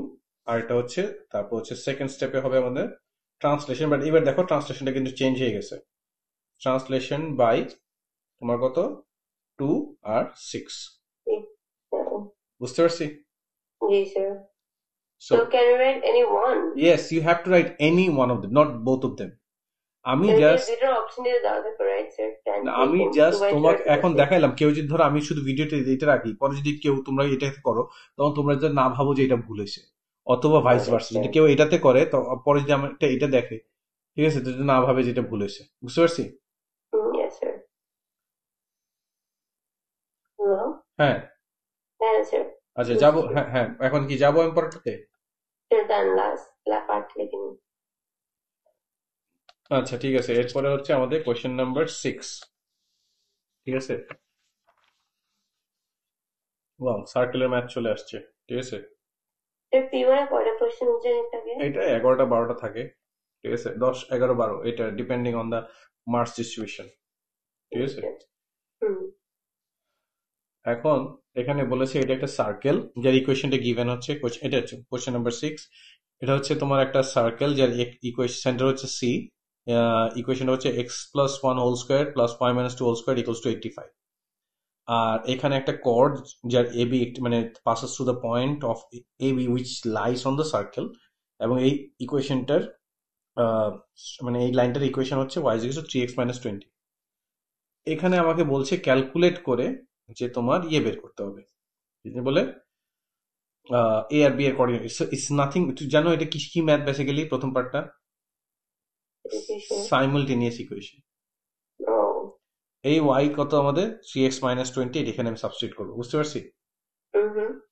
আর এটা হচ্ছে তারপর হচ্ছে সেকেন্ড স্টেপে হবে আমাদের ট্রান্সলেশন। বাট এবার দেখো ট্রান্সলেশনটা কিন্তু চেঞ্জ হয়ে গেছে। ট্রান্সলেশন বাই তোমার কত 2 আর 6, বুঝতে পারছি? Yes, sir. So So can we write any one? yes, you have to write any one of them, not both of them. আমি And জাস্ট দুটো অপশন দিয়ে দেওয়া থাকে, right, sir? Can আমি we can জাস্ট provide তোমাকে choices এখন of দেখাইলাম। কেউ যদি ধরো আমি শুধু ভিডিওতে এটা রাখি, পরে যদি কেউ তোমরা এটা করো তখন তোমরা যদি না ভাবো যে এটা ভুল হয়েছে, অথবা ভাইস ভার্সা, যদি কেউ এটাতে করে তো পরে যদি আমার এটা দেখে, ঠিক আছে, যদি না ভাবে যেটা ভুল হয়েছে, বুঝতে পারছি? Yes, sir. Hello? হ্যাঁ Yes, sir. আচ্ছা যাবো। হ্যাঁ হ্যাঁ, এখন কি যাবো আমি পরেরটাতে? Sir, done last part লিখে নিন। আচ্ছা ঠিক আছে, এরপরে হচ্ছে আমাদের কোয়েশ্চেন নাম্বার 6, ঠিক আছে। ওয়াও, সার্কেলের ম্যাথ চলে আসছে, ঠিক আছে। Sir, P1 কয়টা কোশ্চেন জানেন থাকে? এটা 11টা 12টা থাকে, ঠিক আছে, 10 11 12, এটা depending on the marks distribution, ঠিক আছে। এখন এখানে বলেছে এটা একটা সার্কেল যার ইকুয়েশনটা গিভেন হচ্ছে, এটা হচ্ছে কোয়েশ্চেন নাম্বার 6। এটা হচ্ছে তোমার একটা সার্কেল যার ইকুয়েশন সেন্টার হচ্ছে সি, ইকুয়েশনটা হচ্ছে x plus 1 whole square plus y minus 2 whole square equals to 85। আর এখানে একটা কর্ড যার এবি মানে passes through the point of AB which lies on the circle, এবং এই ইকুয়েশনটার মানে এই লাইনটার ইকুয়েশন হচ্ছে y is equal to 3x minus 20। এখানে আমাকে বলছে ক্যালকুলেট করে যে তোমার ইয়ে বের করতে হবে, বলে এ আর বি এর কোঅর্ডিনেট। ইটস নাথিং, জানো এটা কি কি ম্যাথ বেসিক্যালি? প্রথম পার্টটা সাইমালটেনিয়াস ইকুয়েশন। এই y কত আমাদের 3x মাইনাস 20, এটা এখানে আমি সাবস্টিটিউট করবো, বুঝতে পারছি?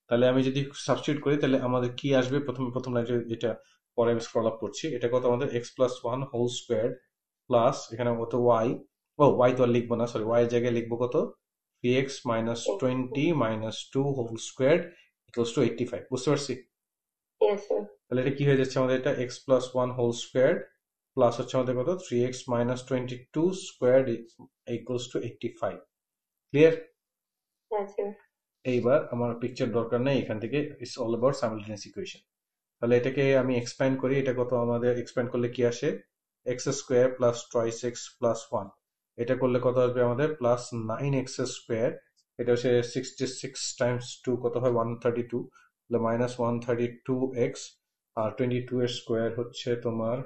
তাহলে আমি যদি সাবস্টিটিউট করি তাহলে আমাদের কি আসবে? প্রথম লাইনে যেটা পরে আমি স্ক্রল আপ করছি, এটা কত আমাদের x plus 1 whole square plus এখানে কত y, y তো আর লিখবো না, সরি, y এর জায়গায় লিখবো কত 3x minus 20 minus 2 whole square equals to 85, বুঝতে পারছি? তাহলে এটা কি হয়ে যাচ্ছে আমাদের? এটা x plus 1 whole square plus হচ্ছে আমাদের কত 3x minus 22 square equals to 85। Clear? এইবার আমার পিকচার দরকার নেই, এখান থেকে it's all about simultaneous equation. তাহলে এটাকে আমি এক্সপ্যান্ড করি, এটা কত আমাদের এক্সপ্যান্ড করলে কি আসে? x square plus twice x plus 1, এটা করলে কত আসবে আমাদের? প্লাস 9x স্কোয়ার, এটা হচ্ছে 66 টাইমস 2 কত হয়? 132, তাহলে মাইনাস 132x, আর 22 এর স্কোয়ার হচ্ছে তোমার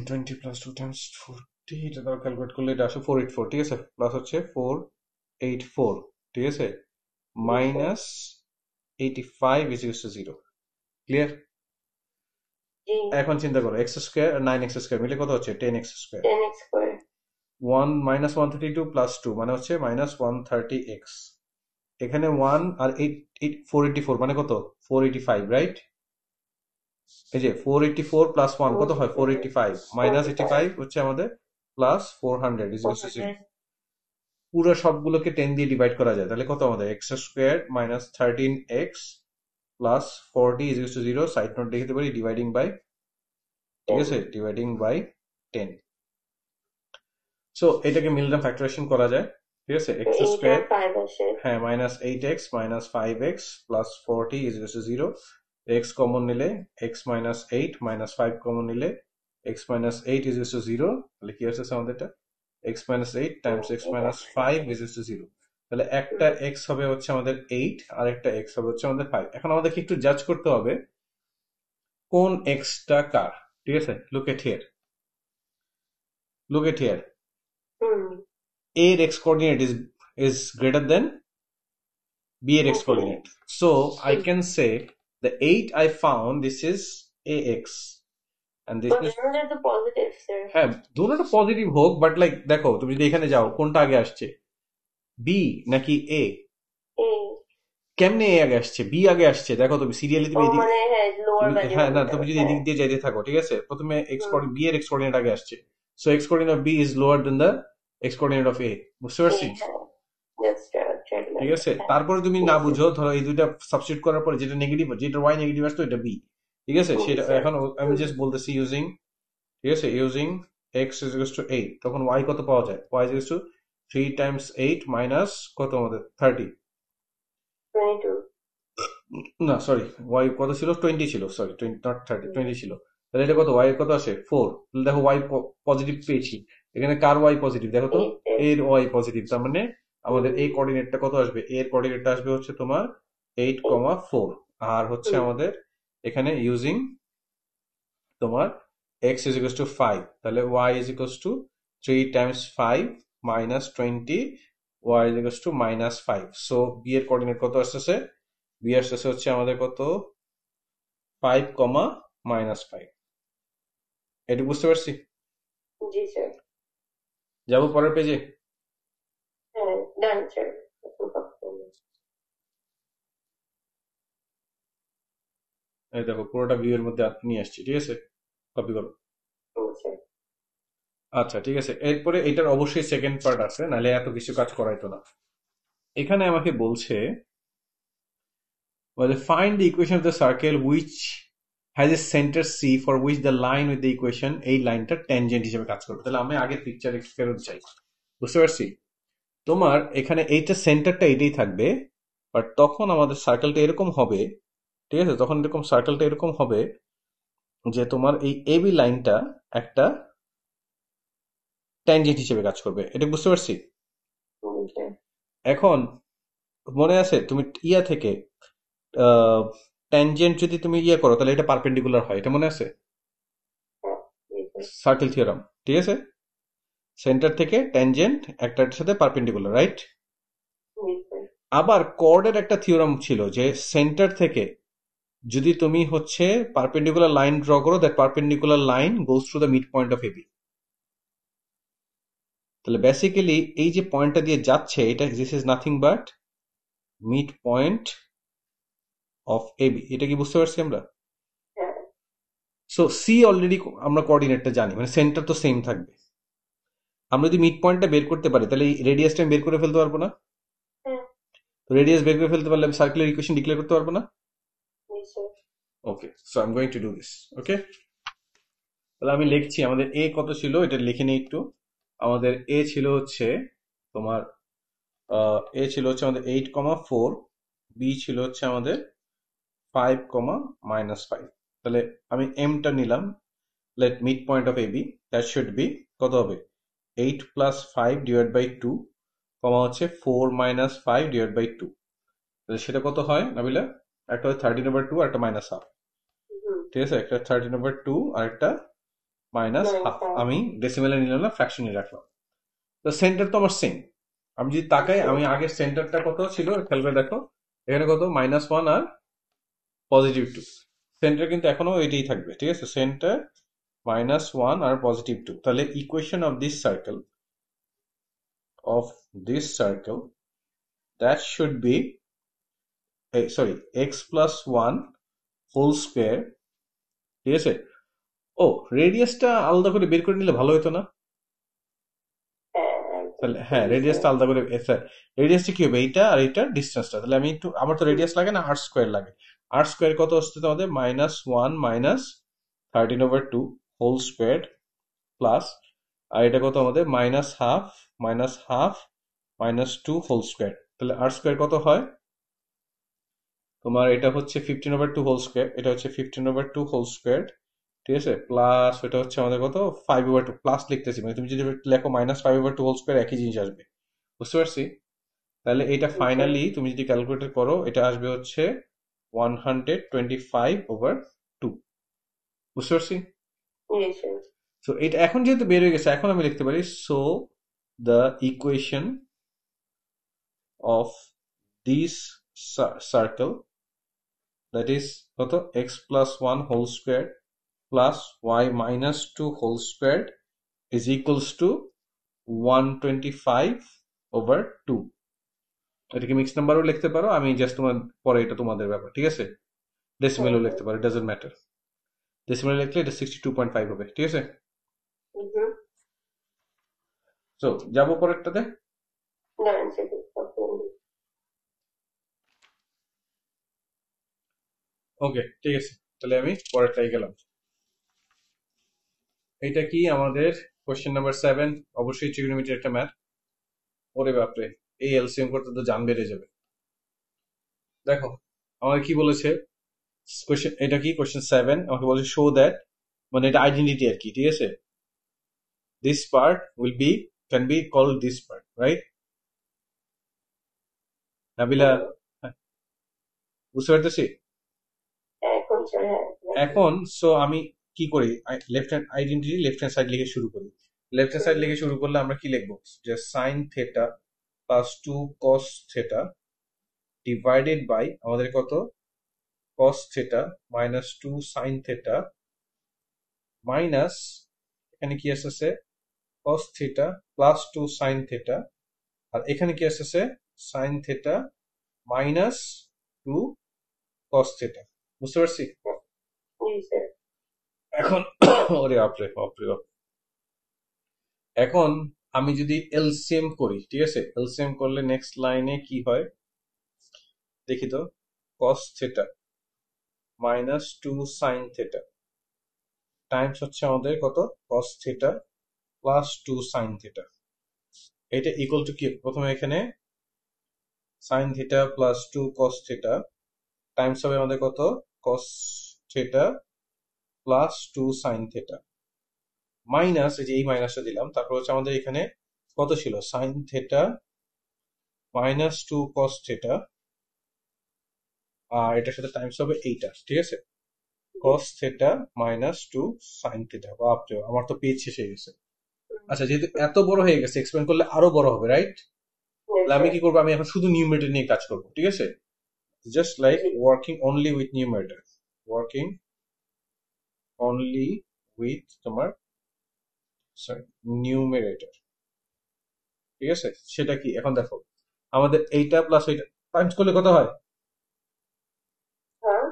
20 প্লাস 2 টাইমস 40, এটা দ্বারা ক্যালকুলেট করলে এটা আসে 484, ঠিক আছে, প্লাস হচ্ছে 484, ঠিক আছে, minus 85 is equal to 0। Clear? এখন চিন্তা করো, x স্কোয়ার আর 9x স্কোয়ার মিলে কত হচ্ছে? 10x square. 1 মাইনাস 132 প্লাস 2 মানে হচ্ছে মাইনাস 130x। এখানে 1 আর 484 মানে কত? 485, রাইট? এই যে 484 প্লাস 1 কত হয়? 485 মাইনাস 85 হচ্ছে আমাদের প্লাস 400 ইজ ইকুয়াল টু 0। পুরো সবগুলোকে 10 দিয়ে ডিভাইড করা যায়, তাহলে কত আমাদের? x square minus 13x plus 40 is equal to 0। Side note লিখতে পারি ডিভাইডিং বাই, ঠিক আছে, ডিভাইডিং বাই 10। সো এটাকে মিলরাম ফ্যাক্টরাইজেশন করা যায়, ঠিক আছে। x স্কয়ার, হ্যাঁ, minus 8x minus 5x plus 40 is equal to 0। x common নিলে x মাইনাস 8 মাইনাস 5 কমন নিলে x minus 8 is equal to 0। তাহলে কি হচ্ছে আমাদের? এটা x minus 8 Times x minus 5 is equal to 0। তাহলে একটা x হবে হচ্ছে আমাদের 8 আর একটা x হবে হচ্ছে আমাদের 5। এখন আমাদেরকে একটু জাজ করতে হবে কোন x টা কার, ঠিক আছে। Look at here, look at here. A x coordinate is greater than B x coordinate. So I can say the 8 I found, this is AX, and this is the positive, sir. হ্যাঁ, দুটোটা positive হোক, but like দেখো তুমি যদি এখানে যাও কোনটা আগে আসছে, B নাকি A? কেমনে A আগে আসছে? B আগে আসছে। দেখো তুমি সিরিয়ালি তুমি হ্যাঁ না, তুমি যদি এদিক দিয়ে যাইতে থাকো, ঠিক আছে, প্রথমে B এর x coordinate আগে আসছে, so x coordinate of B is lower than the x coordinate of A, বুঝতে পারছি? ঠিক আছে, তারপরে তুমি না বুঝো, ধরো এই দুইটা সাবস্টিটিউট করার পরে যেটা নেগেটিভ, যেটা y নেগেটিভ আসতো এটা B, ঠিক আছে, সেটা এখন আমি জাস্ট বলতেছি ইউজিং, ঠিক আছে, using x is equals to 8, তখন y কত পাওয়া যায়? y is equals to 3 times 8 minus কত আমাদের 30, 22. না সরি y কত ছিল 20 ছিল, সরি 20 নট 30 20 ছিল, তাহলে এটা কত y কত আসে 4, তাহলে দেখো y পজিটিভ পেয়েছি, এখানে কার y পজিটিভ দেখো তো, 8. এর y পজিটিভ, তার মানে আমাদের এই কোঅর্ডিনেটটা কত আসবে, এর কোঅর্ডিনেটটা আসবে হচ্ছে তোমার 8,4, আর হচ্ছে আমাদের এখানে ইউজিং তোমার x is equals to 5, তাহলে y is equals to 3 times 5 minus 20, y is equals to minus 5, so b এর কোঅর্ডিনেট কত আসতেছে, b আসতেছে হচ্ছে আমাদের কত 5, minus 5, এটা বুঝতে পারছি? জি স্যার। যাবো পরের পেজে। হ্যাঁ, ডান স্যার। এই দেখো পুরোটা ভিউ এর মধ্যে নিয়ে আসছি, ঠিক আছে, কপি করো। স্যার। আচ্ছা ঠিক আছে, এরপরে এটার অবশ্যই সেকেন্ড পার্ট আছে, নাহলে এত কিছু কাজ করাইতো না। এখানে আমাকে বলছে find the equation of the circle which has a center C for which the line with the equation, এই লাইনটা ট্যানজেন্ট হিসেবে কাজ করবে। তাহলে আমি আগের পিকচার একটু ফেরত চাই, বুঝতে পারছি? তোমার এখানে এইটা সেন্টারটা এটাই থাকবে, বাট তখন আমাদের সার্কেলটা এরকম হবে, ঠিক আছে, তখন এরকম সার্কেলটা এরকম হবে যে তোমার এই এবি লাইনটা একটা ট্যানজেন্ট হিসেবে কাজ করবে, এটা বুঝতে পারছি? এখন মনে আছে তুমি ইয়া থেকে ট্যানজেন্ট যদি তুমি ইয়া করো তাহলে এটা পারপেন্ডিকুলার হয়, এটা মনে আছে? সার্কেল থিওরাম, ঠিক আছে, সেন্টার থেকে ট্যানজেন্ট একটার সাথে পারপেন্ডিকুলার, রাইট? আবার কর্ডের একটা থিওরাম ছিল যে সেন্টার থেকে যদি তুমি হচ্ছে পারপেন্ডিকুলার লাইন ড্র করো, that perpendicular line goes through the mid point of AB. তাহলে বেসিক্যালি এই যে পয়েন্টটা দিয়ে যাচ্ছে এটা this is nothing but mid point of AB, এটা কি বুঝতে পারছি আমরা? সো সি অলরেডি আমরা কোঅর্ডিনেটটা জানি, মানে সেন্টার তো সেম থাকবে। আমরা যদি মিড পয়েন্টটা বের করতে পারি তাহলে এই রেডিয়াসটা বের করে ফেলতে পারবো না? রেডিয়াস বের করে ফেলতে পারলে আমি সার্কুলার ইকুয়েশন ডিক্লেয়ার করতে পারবো না? Okay, so I am going to do this. Okay, তাহলে আমি লিখছি আমাদের এ কত ছিল, এটা লিখে নিই একটু। আমাদের এ ছিল হচ্ছে তোমার এ ছিল হচ্ছে আমাদের 8,4, বি ছিল হচ্ছে আমাদের 5,-5, তাহলে আমি এমটা নিলাম, let mid point of AB, that should be কত হবে 8 + 5 / 2, কমা হচ্ছে 4 - 5 / 2, তাহলে সেটা কত হয় নাবিলা? একটা হয় 13/2 আর একটা -1/2, ঠিক আছে, একটা 13/2 আর একটা -1/2, আমি ডেসিমেলে নিলাম না, ফ্র্যাকশনে রাখলাম। তো সেন্টার তো আমার সেম, আমি যদি তাকাই আমি আগের সেন্টারটা কত ছিল খেয়াল করে দেখো, এখানে কত -1 আর +2, সেন্টার কিন্তু এখনো এটাই থাকবে, ঠিক আছে, সেন্টার -1 আর +2, তাহলে equation of this circle that should be sorry x + 1 whole square, ঠিক আছে। ও, রেডিয়াসটা আলাদা করে বের করে নিলে ভালো হতো না? তাহলে হ্যাঁ, রেডিয়াসটা আলাদা করে, রেডিয়াসটা কি হবে, এইটা আর এইটার ডিস্টেন্সটা, তাহলে আমি একটু, আমার তো রেডিয়াস লাগে না, r² লাগে, r² কত আসছে তোমাদের -1 - 13/2 হোল স্কোয়ার প্লাস, আর এটা কত আমাদের -1/2 -2 হোল স্কোয়ার, তাহলে r² কত হয় তোমার, এটা হচ্ছে 15/2 হোল স্কোয়ার, এটা হচ্ছে 15/2 হোল স্কোয়ার, ঠিক আছে, প্লাস এটা হচ্ছে আমাদের কত 5/2, প্লাস লিখতেছি, মানে তুমি যদি লেখো -5/2 হোল স্কোয়ার একই জিনিস আসবে, বুঝতে পারছি? তাহলে এটা ফাইনালি তুমি যদি ক্যালকুলেট করো এটা আসবে হচ্ছে 125/2, বুঝতে পারছি? সো এটা এখন যেহেতু বের হয়ে গেছে, এখন আমি লিখতে পারি so the equation of this circle, that is কত x + 1 whole square plus y - 2 whole square is equals to 125/2। এটাকে মিক্স নাম্বারও লিখতে পারো, আমি জাস্ট তোমার পরে, এটা তোমাদের ব্যাপার, ঠিক আছে, ডেসিমেলও লিখতে পারো, ডাজন্ট ম্যাটার, ডেসিমেল লিখলে এটা 62.5 হবে, ঠিক আছে। সো যাবো পরেরটাতে। ওকে ঠিক আছে, তাহলে আমি পরেরটাই গেলাম। এটা কি আমাদের কোশ্চেন নাম্বার 7 অবশ্যই ট্রিগোনোমেট্রি একটা ম্যাথ। ওরে বাপরে, এই এলসিএম করতে তো জান বেড়ে যাবে। দেখো আমাকে কি বলেছে, কোশ্চেন এটা কি কোশ্চেন 7 আমাকে বলেছে শো দ্যাট, মানে এটা আইডেন্টিটি আর কি, ঠিক আছে, this part will be can be called this part, right? Nabila, হ্যাঁ, বুঝতে পারতেছি। এখন স্যার হ্যাঁ এখন সো আমি কি করি, left hand identity left hand side লিখে শুরু করি। লেফট হ্যান্ড সাইড লিখে শুরু করলে আমরা কি লিখবো, যে sine theta plus 2 cos theta divided by আমাদের কত, cos theta minus 2 sine theta minus এখানে কি আসছে cos theta plus 2 sine theta, আর এখানে কি আসছে sine theta minus 2 cos theta. বুঝতে পারছি? জি স্যার এখন ওরে বাপরে বাপরে বাপ। এখন আমি যদি এলসিএম করি, ঠিক আছে, এলসিএম করলে নেক্সট লাইনে কি হয় দেখি তো, কস theta minus 2 sine theta Times হচ্ছে আমাদের কত, cos theta plus 2 sine theta. এটা ইকুয়াল টু কি, প্রথমে এখানে sine theta plus 2 cos theta Times হবে আমাদের কত, cos theta plus 2 sine theta minus, এই যে এই মাইনাসটা দিলাম, তারপর হচ্ছে আমাদের এখানে কত ছিল, sine theta minus 2 cos theta, আর এটার সাথে টাইমস হবে এইটা, ঠিক আছে, cos theta minus 2 sine theta. বাপরে, আমার তো পেজ শেষ হয়ে গেছে। আচ্ছা, যেহেতু এত বড় হয়ে গেছে, এক্সপ্যান্ড করলে আরো বড় হবে, রাইট? তাহলে আমি কি করবো, আমি এখন শুধু নিউমেরিটর নিয়ে কাজ করবো, ঠিক আছে, just like working only with numerator, working only with তোমার numerator, ঠিক আছে। সেটা কি, এখন দেখো আমাদের এইটা প্লাস এইটা টাইমস করলে কত হয়, হ্যাঁ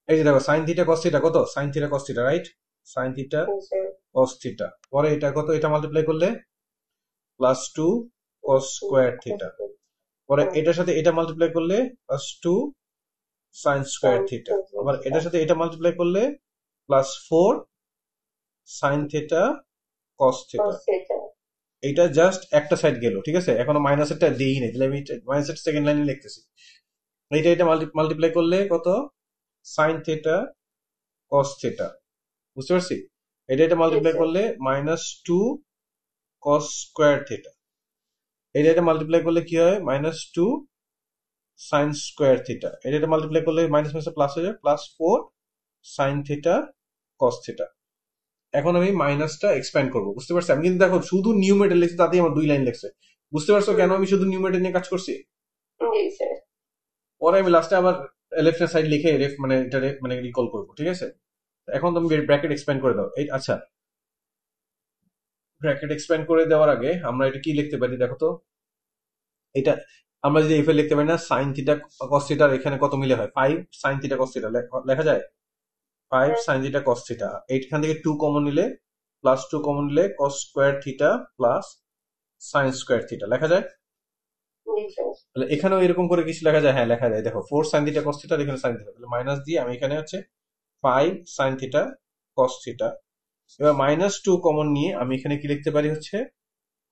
এই যে দেখো সাইন থিটা কস থিটা কত, sine theta cos theta, right, sine theta sir cos theta, পরে এটা কত, এটা মাল্টিপ্লাই করলে প্লাস 2 কস স্কোয়ার থিটা, পরে এটার সাথে এটা মাল্টিপ্লাই করলে প্লাস 2 সাইন স্কোয়ার থিটা, আবার এটার সাথে এটা মাল্টিপ্লাই করলে plus 4 sine theta cos theta. এটা জাস্ট একটা সাইড গেল, ঠিক আছে, এখনো মাইনাসেরটা দিই নাই, তাহলে আমি মাইনাসের সেকেন্ড লাইনে লিখতেছি, এটা মাল্টিপ্লাই করলে কত, সাইন থিটা কস থিটা, বুঝতে পারছি, এটা মাল্টিপ্লাই করলে মাইনাস 2 কস স্কোয়ার থিটা, এটা মাল্টিপ্লাই করলে কি হয়, মাইনাস 2 সাইন স্কোয়ার থিটা, এটা মাল্টিপ্লাই করলে মাইনাস মাইনাস প্লাস হয়ে যায়, plus 4 sine theta cos theta. এখন আমি মাইনাসটা এক্সপ্যান্ড করবো, বুঝতে পারছি, আমি কিন্তু দেখো শুধু নিউমেরিটর লিখছি, তাতেই আমার 2 লাইন লিখছে, বুঝতে পারছো কেন আমি শুধু নিউমেরিটর নিয়ে কাজ করছি। জি স্যার পরে আমি লাস্টে আবার লেফট হ্যান্ড সাইড লিখে রেফ মানে এটা মানে রিকল করবো, ঠিক আছে। এখন তুমি ব্র্যাকেট এক্সপ্যান্ড করে দাও, এই আচ্ছা, ব্র্যাকেট এক্সপ্যান্ড করে দেওয়ার আগে আমরা এটা কি লিখতে পারি দেখো তো, এটা আমরা যদি এফ লিখতে পারি না, সাইন থিটা কস থিটার এখানে কত মিলে হয়, 5 সাইন থিটা কস থিটা লেখা যায়, 5 সাইন থিটা কস থিটা, এইখান থেকে 2 কমন নিলে প্লাস 2 কমন নিলে কস square theta plus sine square theta লেখা যায়। জি স্যার তাহলে এখানেও এরকম করে কিছু লেখা যায়, হ্যাঁ লেখা যায়, দেখো 4 সাইন থিটা কস থিটা, এখানে সাইন থিটা, তাহলে মাইনাস দিয়ে আমি এখানে হচ্ছে 5 সাইন থিটা কস থিটা, এবার মাইনাস 2 কমন নিয়ে আমি এখানে কি লিখতে পারি হচ্ছে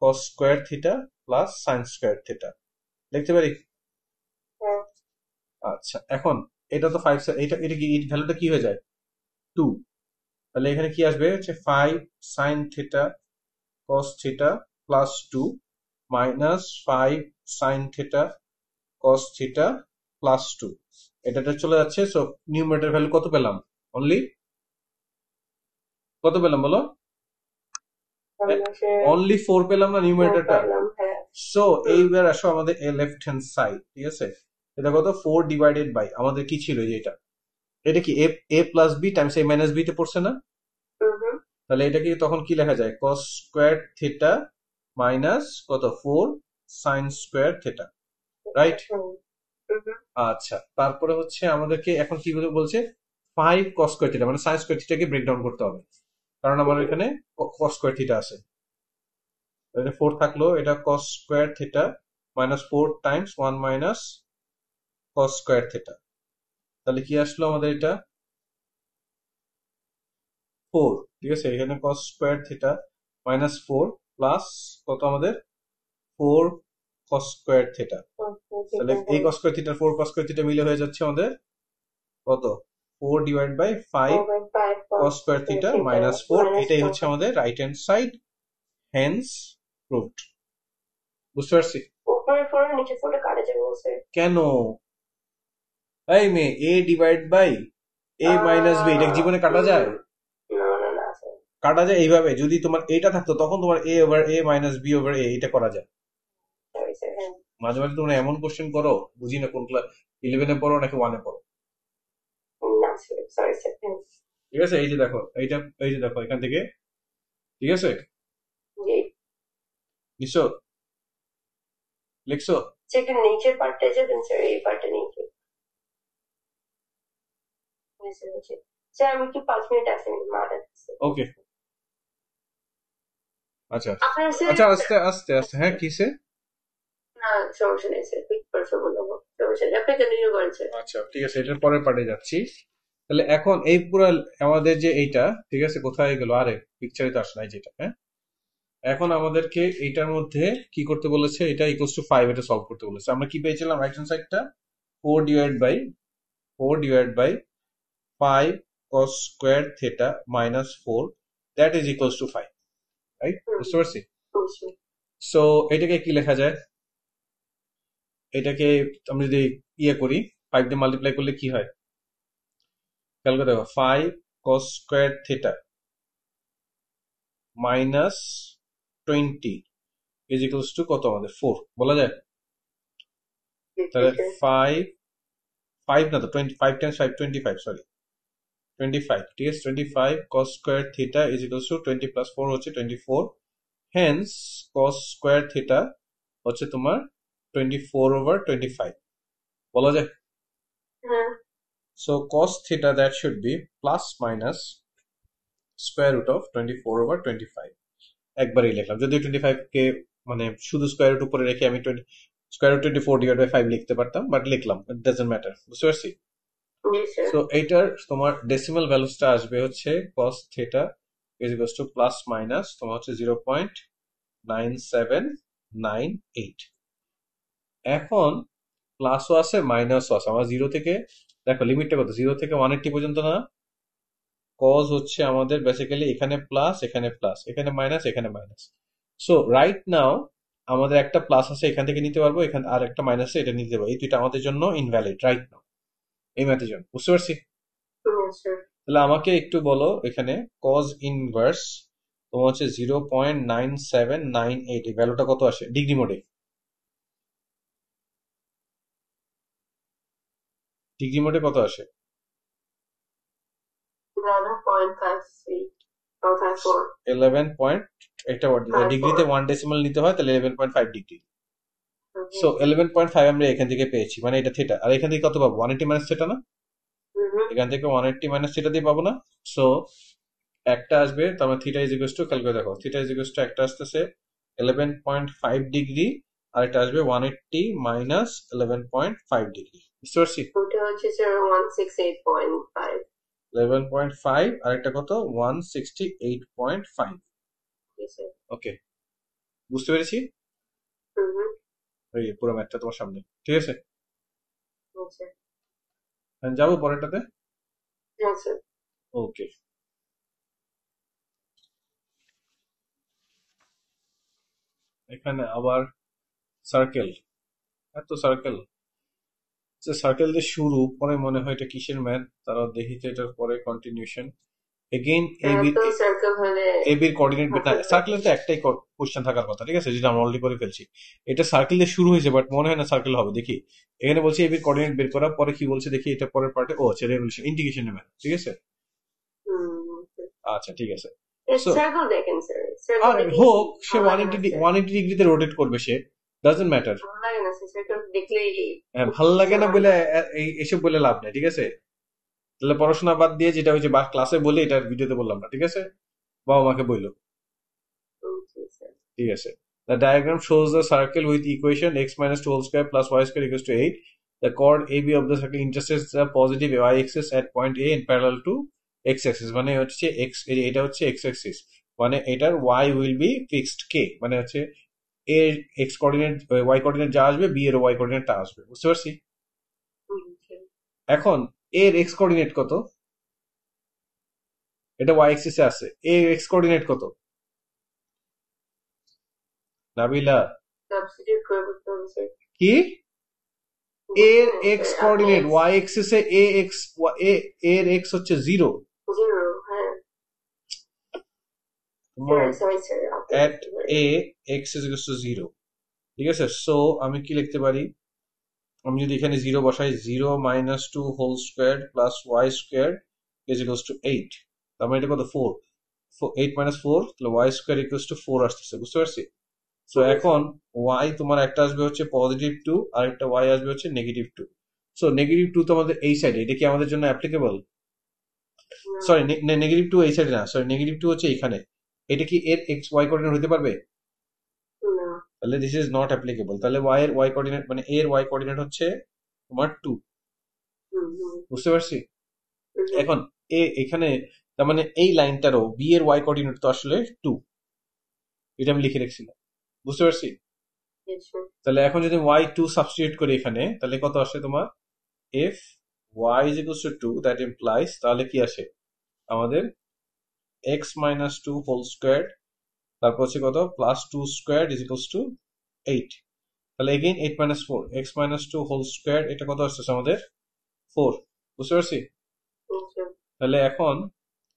কস square theta plus sine square theta লিখতে পারি। হ্যাঁ আচ্ছা, এখন এটা তো 5, এটা এটা কি ভ্যালুটা কি হয়ে যায় 2, তাহলে এখানে কি আসবে হচ্ছে 5 sine theta cos theta plus 2 minus 5 sine theta cos theta plus 2, এটা চলে যাচ্ছে, সো নিউমারেটর ভ্যালু কত পেলাম, অনলি কত পেলাম বলো, অনলি 4 পেলাম না নিউমারেটরটা। হ্যাঁ সো এইবার আসো আমাদের লেফট হ্যান্ড সাইড, ঠিক আছে, এটা কত 4 ডিভাইডেড বাই আমাদের কি ছিল, যে এটা কি এ প্লাস বি টাইমস এ মাইনাস বি তে পড়ছে না, তাহলে এটা কি তখন কি লেখা যায়, কস স্কোয়ার থিটা মাইনাস কত 4 সাইন স্কোয়ার থিটা, রাইট। আচ্ছা, তারপরে হচ্ছে আমাদেরকে এখন কি বলছে 5 কস স্কোয়ার থিটা, মানে সাইন স্কোয়ার থিটাকে ব্রেকডাউন করতে হবে, কারণ আমার এখানে কস স্কোয়ার থিটা আছে, 4 থাকলো, এটা cos square theta minus 4 times 1 minus cos square theta, তাহলে কি আসলো আমাদের এটা 4, ঠিক আছে, এখানে cos square theta minus 4 plus কত আমাদের 4 cos স্কয়ার থিটা। তাহলে এই cos square theta 4 cos square theta মিলে হয়ে যাচ্ছে আমাদের কত 4 divide by 5 cos square theta minus 4। এটাই হচ্ছে আমাদের right hand side, hence proved. বুঝতে পারছি? উপরে 4 নিচে 4 কাটা যাবে স্যার। কেন এই মেয়ে a divide by a minus b এটা জীবনে কাটা যায়? না স্যার। কাটা যায় এইভাবে, যদি তোমার এটা থাকতো তখন তোমার a over a minus b over a এটা করা যায়। Sorry sir. মাঝে মাঝে তোমরা এমন কোশ্চেন করো, বুঝি না কোন ক্লাস 11-এ পড়ো নাকি 1-এ পড়ো। না স্যার, সরি স্যার। ঠিক আছে, এই যে দেখো এইটা, এই যে দেখো এখান থেকে, ঠিক আছে জি নিশ্চয় লিখছো? সেটা নিচের পার্টটা যাবেন স্যার, এই পার্টটা নিচে। স্যার আমি একটু 5 মিনিট আসেন, মা ডাকছে। ওকে আচ্ছা আপনার স্যার আচ্ছা, আস্তে আস্তে আস্তে, হ্যাঁ কিসে? না সমস্যা নেই স্যার, ঠিক পারছো বলবো, সমস্যা নেই, আপনি কন্টিনিউ করেন স্যার। আচ্ছা ঠিক আছে, এটার পরের পার্টে যাচ্ছি। তাহলে এখন এই পুরো আমাদের যে এইটা, ঠিক আছে কোথায় গেল, আরে পিকচারে তো আসে নাই যেটা, হ্যাঁ এখন আমাদেরকে এইটার মধ্যে কি করতে বলেছে, এটা ইকুয়ালস টু 5 এটা সলভ করতে বলেছে। আমরা কি পেয়েছিলাম রাইট হ্যান্ড সাইডটা 4 divide by 5 cos square theta minus 4 that is equals to 5, right? বুঝতে পারছি? সো এটাকে কি লেখা যায়, এটাকে আমরা যদি ইয়ে করি 5 দিয়ে মাল্টিপ্লাই করলে কি হয়, খেয়াল করে দেখো 5 cos square theta minus 20 is equals two কত আমাদের 4 বলা যায়? তাহলে 5 না তো 25 টাইমস 5 25, সরি 25, ঠিক আছে 25 cos square theta is equals two 20 plus 4 হচ্ছে 24, হেন্স cos স্কয়ার থিটা হচ্ছে তোমার 24 ওভার 25 বলা যায়? So cos theta that should be plus minus square root of 24 over 25 একবারই লিখলাম, যদি 25 কে মানে শুধু স্কয়ার রুট উপরে রেখে আমি স্কয়ার রুট 24 ডিভাইড বাই 5 লিখতে পারতাম, বাট লিখলাম, ইট ডাজন্ট ম্যাটার। বুঝতে পারছি? সো এইটার তোমার ডেসিমাল ভ্যালুসটা আসবে হচ্ছে cos theta is equals to plus minus তোমার হচ্ছে 0.9798। এখন প্লাসও আছে মাইনাসও আছে, আমার 0 থেকে দেখো লিমিটটা কত, 0 থেকে 180 পর্যন্ত না, কজ হচ্ছে আমাদের বেসিক্যালি এখানে প্লাস এখানে প্লাস এখানে মাইনাস এখানে মাইনাস। সো রাইট নাও আমাদের একটা প্লাস আছে এখান থেকে নিতে পারবো, এখানে আর একটা মাইনাস আছে এটা নিতে পারবো, এই দুইটা আমাদের জন্য ইনভ্যালিড রাইট নাও এই ম্যাথের জন্য। বুঝতে পারছি? তাহলে আমাকে একটু বলো এখানে কজ ইনভার্স তোমার হচ্ছে 0.9798 এই ভ্যালুটা কত আসে ডিগ্রি মোডে? ডিগ্রি মোডে কত আসে? 11 পয়েন্ট, এটা ডিগ্রিতে 1 ডেসিমাল নিতে হয়, তাহলে 11.5 ডিগ্রি। সো 11.5 আমরা এখান থেকে পেয়েছি, মানে এটা থিটা, আর এখান থেকে কত পাবো 180 মাইনাস থিটা না, এখান থেকে 180 মাইনাস থিটা দিয়ে পাবো না। সো একটা আসবে, তার মানে theta is equals two, calculate দেখো থিটা ইজ ইকুয়ালস টু একটা আসতেছে 11.5 ডিগ্রি, আর এটা আসবে 180 মাইনাস 11.5 ডিগ্রি। বুঝতে পারছি? ওটা হচ্ছে স্যার 168.5, 11.5 আর একটা কত 168.5। ওকে বুঝতে পেরেছি, এই পুরো ম্যাথটা তোমার সামনে, ঠিক আছে যাবো পরেরটাতে। ওকে এখানে আবার সার্কেল, এত সার্কেল, সার্কেল দিয়ে শুরু, পরে মনে হয় এটা কিসের ম্যাথ, তারা দেখি তো এটার পরে কন্টিনিউশন এগেইন এবির কোঅর্ডিনেট না, সার্কেলের তো একটাই কোশ্চেন থাকার কথা, ঠিক আছে যেটা আমরা অলরেডি করে ফেলছি। এটা সার্কেল দিয়ে শুরু হয়েছে বাট মনে হয় না সার্কেল হবে, দেখি এখানে বলছি এবির কোঅর্ডিনেট বের করা, পরে কি বলছে দেখি এটা পরের পার্টে, ও আচ্ছা রেভলিউশন ইন্টিগ্রেশনের ম্যাথ, ঠিক আছে আচ্ছা ঠিক আছে। আরে হোক, সে 180 ডিগ্রিতে রোটেট করবে, সে ডাজন্ট ম্যাটার, ভালো লাগে না বলে এইসব বলে লাভ নেই, ঠিক আছে? তাহলে পড়াশোনা বাদ দিয়ে যেটা হয়েছে বা ক্লাসে বলে এটা ভিডিওতে বললাম না, ঠিক আছে? বাবা মাকে বললো, ঠিক আছে। The diagram shows the circle with equation x minus 2 whole square plus y square equals to 8. The chord AB of the circle intersects the positive y axis at point A in parallel to x axis, মানে হচ্ছে x, এটা হচ্ছে x axis, মানে এটার y will be fixed k, মানে হচ্ছে এর x coordinate y coordinate যা আসবে বি এর y কোঅর্ডিনেট তা আসবে, বুঝতে পারছি? এখন এর এক্স কোঅর্ডিনেট কত, এটা y অ্যাক্সিসে আছে, এর এক্স কোঅর্ডিনেট কত নাবিলা? সাবস্টিটিউট করে বলতে হবে স্যার। কি এর হ্যাঁ এক্স স্যার, আপনি কোঅর্ডিনেট y অ্যাক্সিসে এ এক্স, এর এক্স হচ্ছে 0, 0, হ্যাঁ তোমার সরি স্যার, আপনি at বুঝতে পারেন। a x is equals to 0, ঠিক আছে? সো আমি কি লিখতে পারি, আমি যদি এখানে 0 বসাই, 0 minus 2 whole square plus y square is equals to 8, তার মানে এটা কত 4, 8 মাইনাস 4, তাহলে ওয়াই স্কোয়ার ইকুয়ালস টু 4 আসতেছে, বুঝতে পারছি? সো এখন ওয়াই তোমার একটা আসবে হচ্ছে পজিটিভ 2 আর একটা ওয়াই আসবে হচ্ছে নেগেটিভ 2। সো নেগেটিভ 2 তো আমাদের এই সাইডে, এটা কি আমাদের জন্য অ্যাপ্লিকেবল? সরি, নেগেটিভ 2 এই সাইডে না, সরি নেগেটিভ 2 হচ্ছে এখানে, এটা কি এর এক্স ওয়াই কোঅর্ডিনেট হতে পারবে? না। তাহলে দিস ইজ নট অ্যাপ্লিকেবল। তাহলে ওয়াই এর ওয়াই কোঅর্ডিনেট মানে এর ওয়াই কোঅর্ডিনেট হচ্ছে তোমার 2, বুঝতে পারছি? এখন এখানে তার মানে এই লাইনটারও বি এর ওয়াই কোঅর্ডিনেট তো আসলে 2, এটা আমি লিখে রেখেছিলাম, বুঝতে পারছি? তাহলে এখন যদি ওয়াই 2 সাবস্টিটিউট করি এখানে, তাহলে কত আসে তোমার, if y is equals to 2 that implies, তাহলে কি আসে আমাদের x minus 2 whole squared, তারপর হচ্ছে কত plus 2 squared is equals to 8, তাহলে again 8 minus 4, x minus 2 whole squared, এটা কত আসছে আমাদের 4, বুঝতে পারছি? তাহলে এখন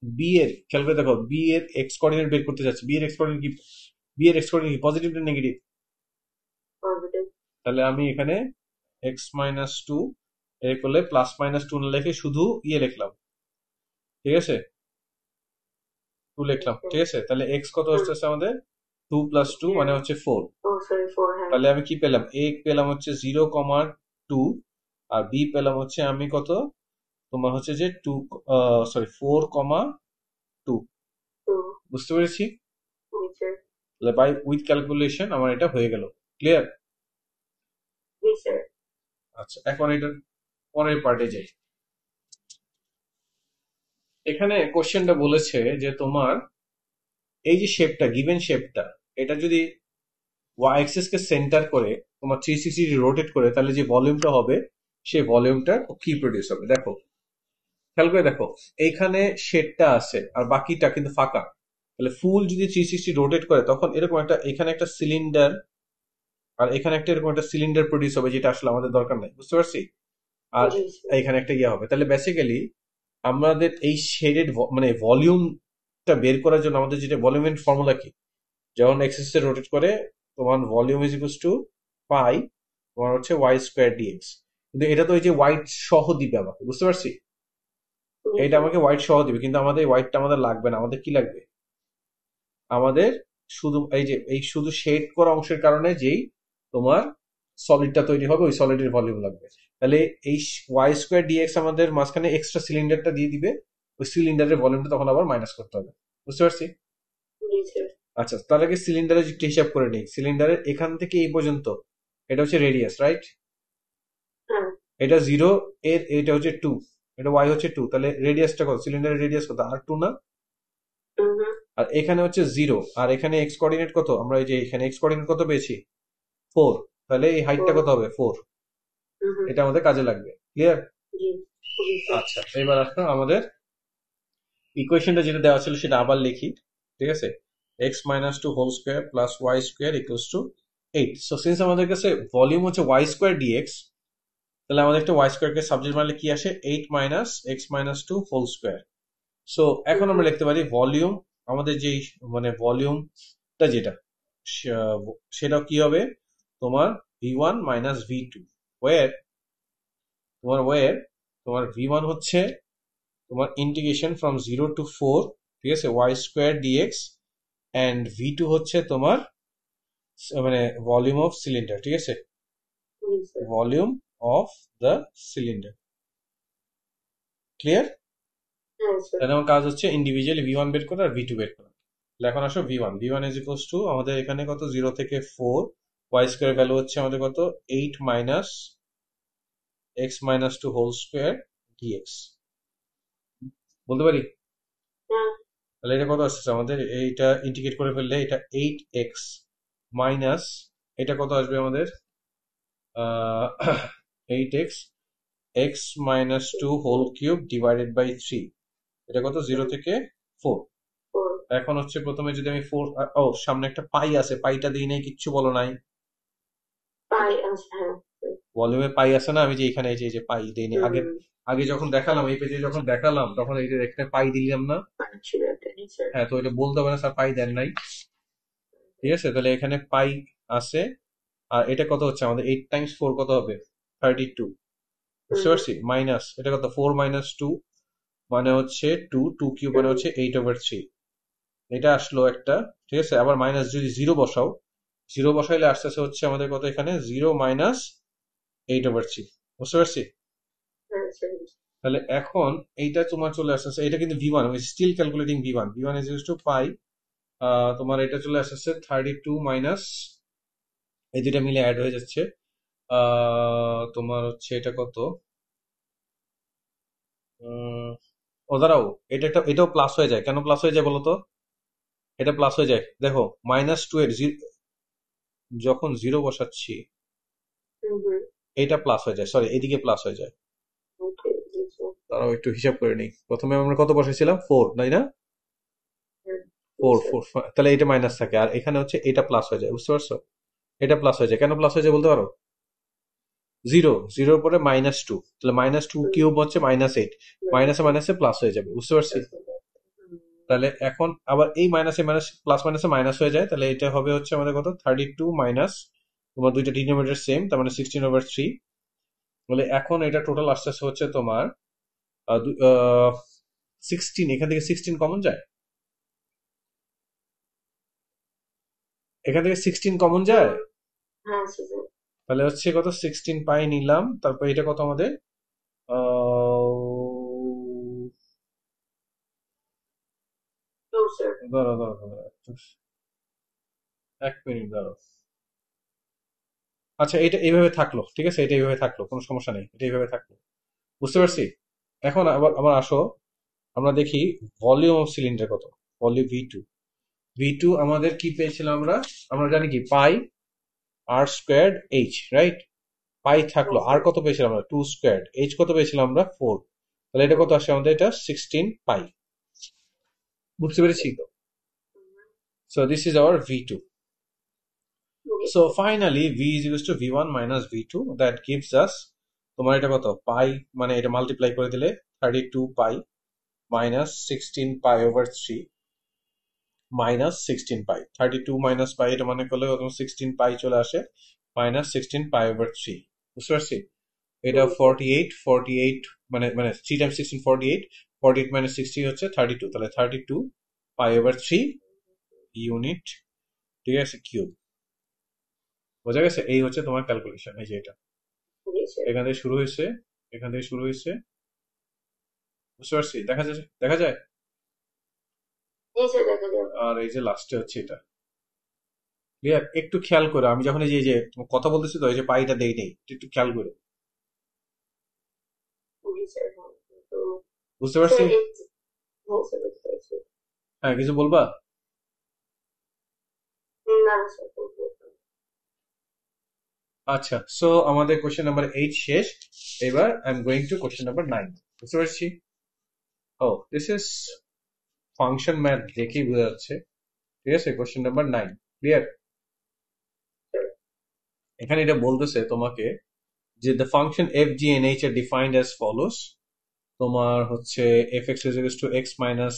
বি এর খেয়াল করে দেখো, বি এর এক্স কোঅর্ডিনেট বের করতে যাচ্ছি, বি এর এক্স কোঅর্ডিনেট কি, বি এর এক্স কোঅর্ডিনেট কি পজিটিভ না নেগেটিভ? তাহলে আমি এখানে x মাইনাস 2 এর করলে প্লাস মাইনাস 2 না লিখে শুধু ইয়ে লিখলাম, ঠিক আছে, 2 লিখলাম, ঠিক আছে? তাহলে x কত আসতেছে আমাদের 2 প্লাস 2 মানে হচ্ছে 4, তাহলে আমি কি পেলাম, a পেলাম হচ্ছে 0,2 আর b পেলাম হচ্ছে আমি কত তোমার হচ্ছে যে 2 সরি 4,2, বুঝতে পেরেছি? তাহলে বাই উইথ ক্যালকুলেশন আমার এটা হয়ে গেল, ক্লিয়ার? আচ্ছা, এখন এটার পরের পার্টে যাই। এখানে কোশ্চেনটা বলেছে যে তোমার এই যে শেপটা, গিভেন শেপটা, এটা যদি ওয়াই অ্যাক্সিস কে সেন্টার করে তোমার 360 রোটেট করে, তাহলে যে ভলিউমটা হবে সেই ভলিউমটা কি প্রডিউস হবে, দেখো খেয়াল করে দেখো, এইখানে শেডটা আছে আর বাকিটা কিন্তু ফাঁকা, তাহলে ফুল যদি 360 রোটেট করে তখন এরকম একটা, এখানে একটা সিলিন্ডার আর এখানে একটা এরকম একটা সিলিন্ডার প্রডিউস হবে, যেটা আসলে আমাদের দরকার নাই, বুঝতে পারছি? আর এখানে একটা ইয়ে হবে, তাহলে বেসিক্যালি আমাদের এই শেডেড মানে ভলিউমটা বের করার জন্য আমাদের যেটা ভলিউমের ফর্মুলা কি, যখন এক্সিস এ রোটেট করে তোমার volume is equals two pi তোমার হচ্ছে ওয়াই স্কোয়ার ডিএক্স, কিন্তু এটা তো এই যে হোয়াইট সহ দিবে আমাকে, বুঝতে পারছি? এটা আমাকে হোয়াইট সহ দিবে, কিন্তু আমাদের হোয়াইটটা আমাদের লাগবে না, আমাদের কি লাগবে, আমাদের শুধু এই যে এই শুধু শেড করা অংশের কারণে যেই তোমার সলিডটা তৈরি হবে ওই সলিডের ভলিউম লাগবে, তাহলে এই ওয়াই স্কোয়ার ডিএক্স আমাদের মাঝখানে এক্সট্রা সিলিন্ডারটা দিয়ে দিবে, ওই সিলিন্ডারের ভলিউমটা তখন আবার মাইনাস করতে হবে, বুঝতে পারছি? আচ্ছা, তার আগে সিলিন্ডারের একটা হিসাব করে নেই, সিলিন্ডারের এখান থেকে এই পর্যন্ত এটা হচ্ছে রেডিয়াস, রাইট? এটা 0, এর এটা হচ্ছে 2, এটা ওয়াই হচ্ছে 2, তাহলে রেডিয়াসটা কত, সিলিন্ডারের রেডিয়াস কত, আর 2 না? আর এখানে হচ্ছে 0 আর এখানে এক্স কোঅর্ডিনেট কত, আমরা এই যে এখানে এক্স কোঅর্ডিনেট কত পেয়েছি 4, তাহলে এই হাইটটা কত হবে 4, এটা আমাদের কাজে লাগবে, ক্লিয়ার? আচ্ছা, এবার আসো আমাদের ইকুয়েশনটা যেটা দেওয়া ছিল সেটা আবার লিখি, ঠিক আছে? x minus 2 whole square plus y square equals to 8, so since আমাদের কাছে ভলিউম হচ্ছে ওয়াই স্কোয়ার ডিএক্স, তাহলে আমাদের একটা ওয়াই স্কোয়ারকে সাবজেক্ট মানলে কি আসে 8 minus x minus 2 whole square. So এখন আমরা লিখতে পারি ভলিউম, আমাদের যেই মানে ভলিউমটা যেটা সেটা কি হবে তোমার v1 মাইনাস v2, ওয়ের তোমার v1 হচ্ছে তোমার ইন্টিগ্রেশন ফ্রম 0 টু 4, ঠিক আছে, Y square dx, and v2 হচ্ছে তোমার মানে ভলিউম অফ সিলিন্ডার, ঠিক আছে, volume of the cylinder, clear? তাহলে আমার কাজ হচ্ছে ইন্ডিভিজুয়ালি v1 বের করা আর v2 বের করা। তাহলে এখন আসো v1 ইজ ইকুয়ালস টু আমাদের এখানে কত 0 থেকে 4, ওয়াই স্কোয়ার ভ্যালু হচ্ছে আমাদের কত 8 minus x minus 2 whole square dx, বলতে পারি? তাহলে এটা কত আসছে আমাদের, এইটা ইন্টিগ্রেট করে ফেললে এটা 8x মাইনাস এটা কত আসবে আমাদের 8x x minus 2 whole cube divided by 3, এটা কত 0 থেকে 4। এখন হচ্ছে প্রথমে যদি আমি 4, ও সামনে একটা পাই আছে, পাইটা দিই নাই, কিচ্ছু বলো নাই, ভলিউমে পাই আছে না, আমি যে এখানে এই যে পাই দিই নি, আগে আগে যখন দেখালাম এই পেজে যখন দেখালাম তখন এই যে এখানে পাই দিলাম না, হ্যাঁ, তো এটা বলতে হবে না স্যার পাই দেন নাই, ঠিক আছে। তাহলে এখানে পাই আছে, আর এটা কত হচ্ছে আমাদের 8 টাইমস 4 কত হবে 32, বুঝতে পারছি, মাইনাস এটা কত 4 মাইনাস 2 মানে হচ্ছে 2, 2 কিউব মানে হচ্ছে 8/3, এটা আসলো একটা, ঠিক আছে। আবার মাইনাস যদি জিরো বসাও, জিরো বসাইলে আস্তে আস্তে হচ্ছে আমাদের কত এখানে 0 মাইনাস 8/3, বুঝতে পারছি। তাহলে এখন এইটা তোমার চলে আসছে, এটা কিন্তু v one, still calculating v one, v one is two pi, তোমার এটা চলে আসছে 32 মাইনাস, এই দুইটা মিলে অ্যাড হয়ে যাচ্ছে, তোমার হচ্ছে এটা কত, ও দাঁড়াও, এটাও প্লাস হয়ে যায়, কেন প্লাস হয়ে যায় বলো তো, এটা প্লাস হয়ে যায়, দেখো মাইনাস টু এর যখন জিরো বসাচ্ছি এটা প্লাস হয়ে যায়, সরি এদিকে প্লাস হয়ে যায়, তারাও একটু হিসাব করে নিই, প্রথমে আমরা কত বসাইছিলাম 4, তাই না, 4 তাহলে এটা মাইনাস থাকে, আর এখানে হচ্ছে এটা প্লাস হয়ে যায়, বুঝতে পারছো, এটা প্লাস হয়ে যায়, কেন প্লাস হয়ে যায় বলতে পারো, জিরো, জিরোর পরে মাইনাস 2, তাহলে মাইনাস 2 কিউব হচ্ছে -8, মাইনাসে মাইনাসে প্লাস হয়ে যাবে, বুঝতে পারছি। তাহলে এখন আবার এই মাইনাসে মাইনাস প্লাস মাইনাসে মাইনাস হয়ে যায়, তাহলে এটা হবে হচ্ছে আমাদের কত 32 মাইনাস, তোমার দুইটা ডিনোমিনেটর সেম, তার মানে 16/3, বলে এখন এটা টোটাল আস্তে আস্তে হচ্ছে তোমার 16, এখান থেকে 16 কমন যায়, এখান থেকে 16 কমন যায়, তাহলে হচ্ছে কত 16 পাই নিলাম, তারপর এটা কত আমাদের ধরো ধরো ধরো 1 মিনিট ধরো, আচ্ছা এটা এইভাবে থাকলো, ঠিক আছে, এটা এইভাবে থাকলো, কোনো সমস্যা নেই, এটা এইভাবে থাকলো, বুঝতে পারছি। এখন আবার আবার আসো, আমরা দেখি ভলিউম অফ সিলিন্ডার কত, volume v two, v two আমাদের কি পেয়েছিলাম আমরা, আমরা জানি কি pi r squared h, right, pi থাকলো, আর কত পেয়েছিলাম আমরা 2 স্কোয়ার্ড, এইচ কত পেয়েছিলাম আমরা 4, তাহলে এটা কত আসে আমাদের, এটা 16 পাই, বুঝতে পেরেছি। So this is our v two. So finally v is equals to v1 minus v2, that gives us, তোমার এটা কত পাই, মানে এটা মাল্টিপ্লাই করে দিলে 32 পাই মাইনাস 16 পাই ওভার 3 মাইনাস 16 পাই, 32 মাইনাস পাই এটা মানে করলে 16 পাই চলে আসে, মাইনাস 16 পাই ওভার 3, বুঝতে পারছি। এটা 48 মানে মানে 3 টাইমস 16 48, 48 মাইনাস 60 হচ্ছে 32, তাহলে 32 পাই ওভার 3 ইউনিট, ঠিক আছে, কিউব, বোঝা গেছে। এই হচ্ছে তোমার ক্যালকুলেশন, এই যে এটা এখান থেকে শুরু হয়েছে, এখান থেকে শুরু হয়েছে, বুঝতে পারছি, দেখা যায়, দেখা যায়, আর এই যে লাস্টে হচ্ছে এটা, ক্লিয়ার, একটু খেয়াল করো, আমি যখন এই যে কথা বলতেছি তো এই যে পাইটা দেই নেই, একটু খেয়াল করো, বুঝতে পারছি। হ্যাঁ কিছু বলবা, আচ্ছা, সো আমাদের কোশ্চেন নাম্বার 8 শেষ, এবার I am going to question number 9, বুঝতে পারছি। ও দিস ইজ ফাংশন ম্যাথ, দেখেই বোঝা যাচ্ছে, ঠিক আছে, কোশ্চেন নাম্বার 9, ক্লিয়ার। এখানে এটা বলতেছে তোমাকে যে the function f g and h are defined as follows, তোমার হচ্ছে fx is equals to x minus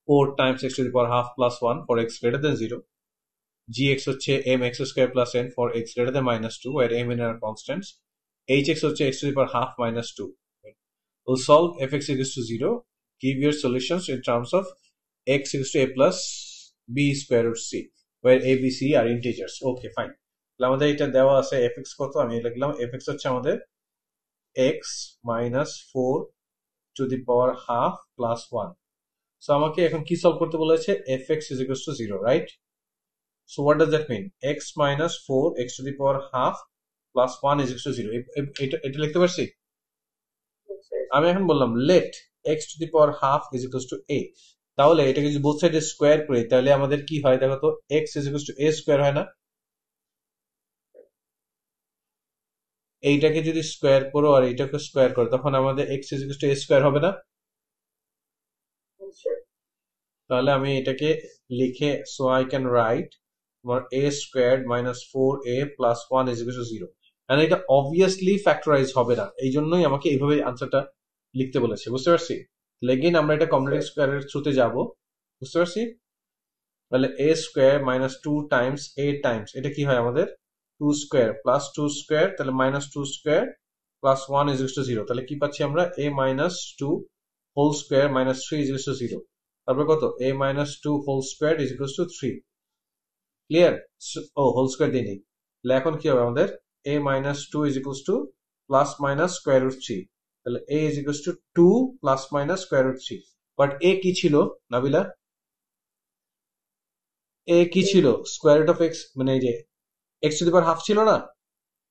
4 times x to the power half plus 1 for x greater than 0, gx হচ্ছে mx square plus n for x greater than -2 where m and n are constants, hx হচ্ছে x to the power half minus 2, will solve fx equals to 0, give your solutions in terms of x equals to a plus b square root c where a b c are integers, okay fine। আমাদের এটা দেওয়া আছে fx কত, আমি লিখলাম fx হচ্ছে আমাদের x minus 4 to the power half plus 1, so আমাকে এখন কি সলভ করতে বলেছে, fx is equals to 0, right, so what does that mean, x minus 4 x to the power half plus 1 is equals to 0, এটা লিখতে পারছি। আমি এখন বললাম let x to the power half is equals to a, তাহলে এটাকে যদি both সাইডে স্কোয়ার করি তাহলে আমাদের কি হয় দেখো তো, x is equal to A square হয় না? এইটাকে যদি স্কোয়ার করো আর এইটাকে স্কোয়ার করো তখন আমাদের x is equal to A square হবে না? Answer. তাহলে আমি এটাকে লিখে, সো আই ক্যান রাইট তোমার a square minus 4a plus 1 is equal to 0। কারণ এটা অবভিয়াসলি ফ্যাক্টরাইজ হবে না, এই জন্যই আমাকে এইভাবে আনসারটা লিখতে বলেছে, বুঝতে পারছি? লেগিন আমরা এটা কমপ্লিট Answer. স্কোয়ারের থ্রুতে যাব, বুঝতে পারছি? তাহলে a square minus 2 times a times এটা কি হয় আমাদের 2 স্কোয়ার প্লাস 2 স্কোয়ার, তাহলে minus 2 square plus 1 is equal to 0। তাহলে কি পাচ্ছি আমরা, a minus 2 whole square minus 3 is equal to 0। তারপর কত, a minus 2 whole square is equal to 3। Clear? ও হোল স্কোয়ার দিয়ে নিই। তাহলে এখন কি হবে আমাদের, a minus 2 is equal to plus minus square root 3। তাহলে a is equal to 2 plus minus square root 3। But a কি ছিল নাবিলা? a কি ছিল? স্কোয়ার রুট অফ এক্স, মানে এই যে x to the power half ছিল না?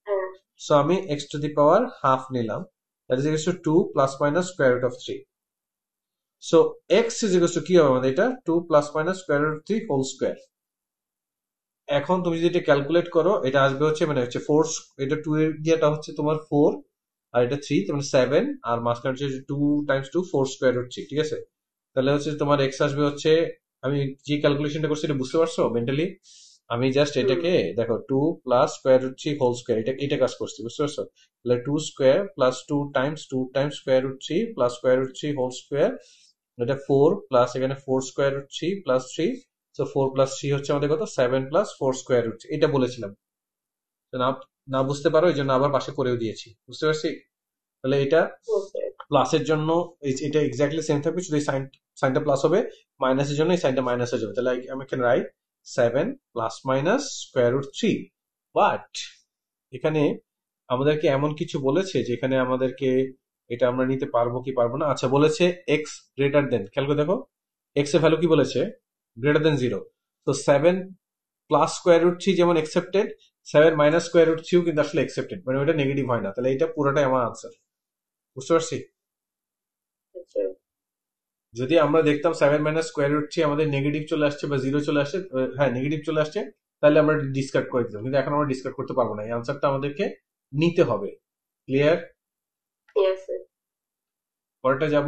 হ্যাঁ। সো আমি x to the power half নিলাম, that is equal to 2 plus minus square root of 3। So x is equal to কি হবে আমাদের, এটা 2 plus minus square root 3 whole square. এখন তুমি যদি এটা ক্যালকুলেট করো এটা আসবে হচ্ছে, মানে হচ্ছে 4, এটা 2 এর দিয়েটা হচ্ছে তোমার 4 আর এটা 3, মানে 7 আর মাঝখানে হচ্ছে 2 টাইমস 2 4 স্কোয়ার রুট 3, ঠিক আছে? তাহলে হচ্ছে তোমার এক্স আসবে হচ্ছে, আমি যে ক্যালকুলেশনটা করছি এটা বুঝতে পারছো মেন্টালি? আমি জাস্ট হুম। এটাকে দেখো 2 plus square root 3 whole square, এটা কাজ করছি, বুঝতে পারছো? তাহলে 2 square plus 2 times square root 3 plus square root 3 whole square, এটা 4 প্লাস এখানে 4 square root 3 plus 3। So 4 plus 3 হচ্ছে আমাদের কত, 7 প্লাস 4 স্কোয়ার রুট 3। এটা বলেছিলাম, তো না না বুঝতে পারো এই জন্য আবার পাশে করেও দিয়েছি, বুঝতে পারছি? তাহলে এটা Okay. প্লাসের জন্য এটা এক্স্যাক্টলি সেম থাকবে, শুধু এই সাইনটা প্লাস হবে, মাইনাসের জন্য এই সাইনটা মাইনাস হয়ে যাবে। তাহলে আমি can write 7 plus minus square root 3। But এখানে আমাদেরকে এমন কিছু বলেছে যে এখানে আমাদেরকে এটা আমরা নিতে পারবো কি পারবো না। আচ্ছা, বলেছে এক্স গ্রেটার দেন, খেয়াল করে দেখো এক্স এর ভ্যালু কি বলেছে, গ্রেটার দেন 0। তো 7 প্লাস স্কোয়ার রুট 3 যেমন একসেপ্টেড, 7 মাইনাস স্কোয়ার রুট 3 কিন্তু আসলে একসেপ্টেড, মানে ওটা নেগেটিভ হয় না। তাহলে এটা পুরোটাই আমার আনসার, বুঝতে পারছি? আচ্ছা। যদি আমরা দেখতাম 7 মাইনাস স্কোয়ার রুট 3 আমাদের নেগেটিভ চলে আসছে বা 0 চলে আসছে, হ্যাঁ নেগেটিভ চলে আসছে, তাহলে আমরা ডিসকার্ড করে দিতাম, কিন্তু এখন আমরা ডিসকার্ড করতে পারবো না, এই আনসারটা আমাদেরকে নিতে হবে। ক্লিয়ার? Yes, sir. পরেরটা যাব।